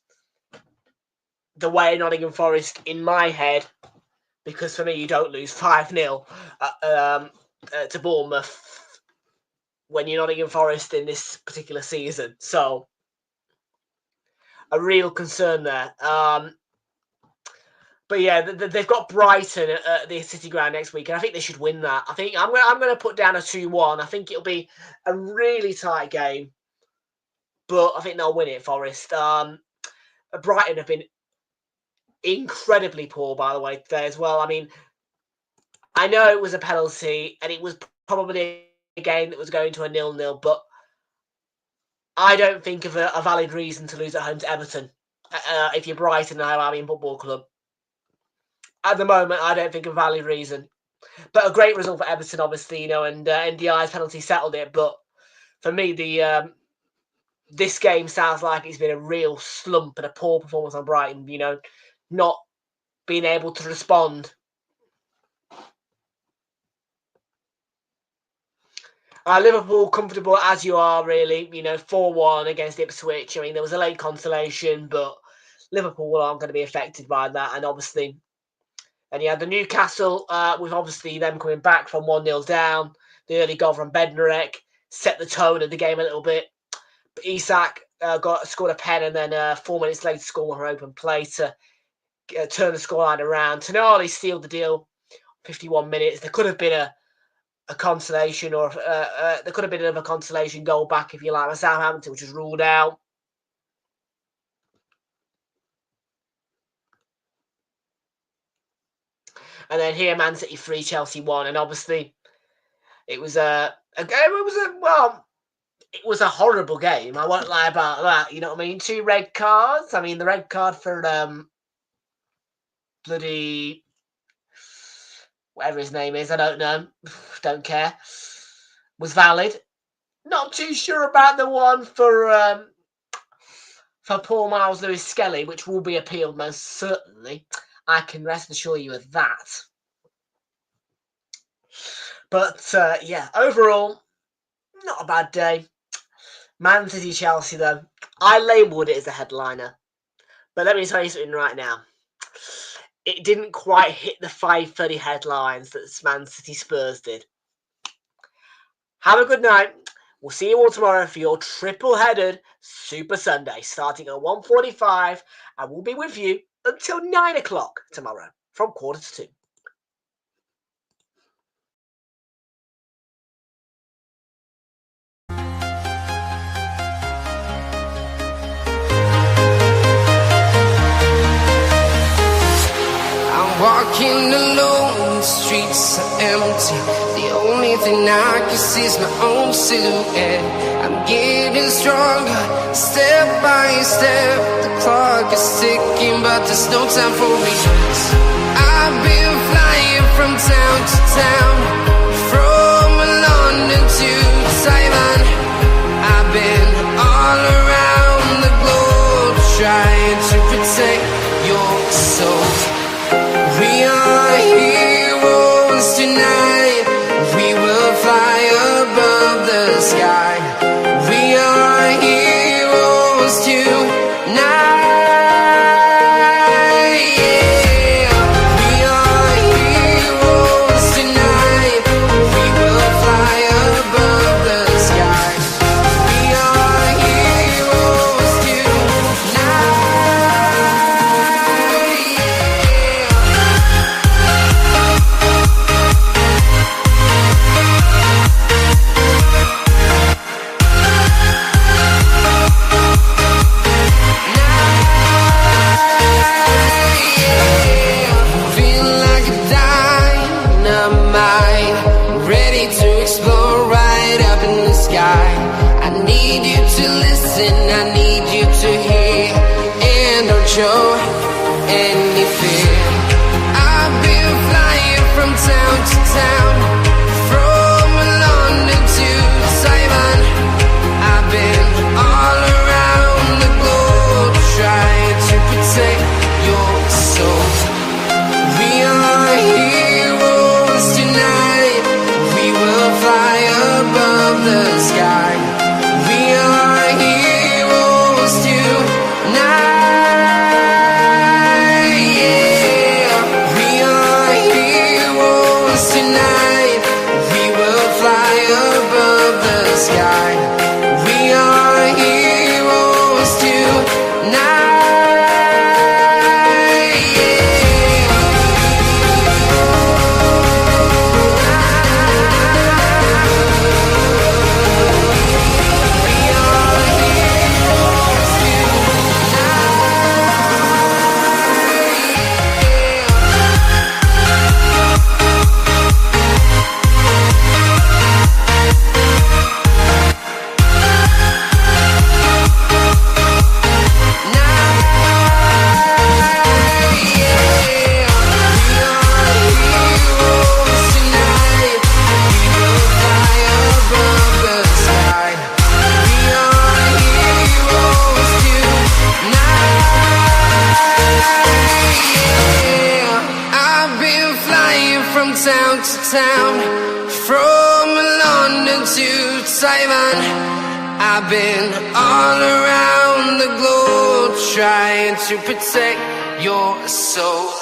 the way Nottingham Forest in my head, because for me you don't lose 5-0 to Bournemouth when you're Nottingham Forest in this particular season. So a real concern there. But yeah, they've got Brighton at the City Ground next week, and I think they should win that. I think I'm going to put down a 2-1. I think it'll be a really tight game, but I think they'll win it, Forest. Brighton have been incredibly poor, by the way, today as well. I mean, I know it was a penalty, and it was probably a game that was going to a 0-0, but I don't think of a valid reason to lose at home to Everton if you're Brighton and Albion Football Club. At the moment, I don't think of a valid reason. But a great result for Everton, obviously, you know, and NDI's penalty settled it. But for me, this game sounds like it's been a real slump and a poor performance on Brighton, you know, not being able to respond. Liverpool comfortable as you are, really, you know, 4-1 against Ipswich. I mean, there was a late consolation, but Liverpool aren't going to be affected by that. And obviously, And you had the Newcastle, with obviously them coming back from 1-0 down. The early goal from Bednarek set the tone of the game a little bit. But Isak scored a pen, and then 4 minutes later scored an open play to turn the scoreline around. Tonali sealed the deal. 51 minutes. There could have been a consolation, or there could have been another consolation goal back, if you like, by Southampton, which was ruled out. And then here, Man City 3, Chelsea 1, and obviously it was a horrible game. I won't lie about that. You know what I mean? 2 red cards. I mean, the red card for bloody whatever his name is, I don't know, don't care, was valid. Not too sure about the one for Paul Miles Lewis Skelly, which will be appealed most certainly. I can rest assure you of that. But yeah, overall, not a bad day. Man City Chelsea, though, I labelled it as a headliner. But let me tell you something right now. It didn't quite hit the 5:30 headlines that Man City Spurs did. Have a good night. We'll see you all tomorrow for your triple-headed Super Sunday, starting at 1:45, and we'll be with you until 9 o'clock tomorrow, from 1:45. Walking alone, the streets are empty. The only thing I can see is my own silhouette. I'm getting stronger, step by step. The clock is ticking, but there's no time for regrets. I've been flying from town to town, from London to Taiwan. I've been all around the globe, trying to protect your soul. We are heroes tonight. We will fly above the sky. We are heroes tonight. Yeah. We are heroes tonight. We will fly above the sky. We are heroes tonight. I need you to listen, I need you to hear, and don't show any fear. I've been flying from town to town, from London to Taiwan. I've been all around the globe, trying to protect your soul. We are heroes tonight. We will fly above the sky. We are heroes tonight. Yeah. We are heroes tonight. We will fly above the sky. We are heroes tonight. Town to town, from London to Taiwan. I've been all around the globe, trying to protect your soul.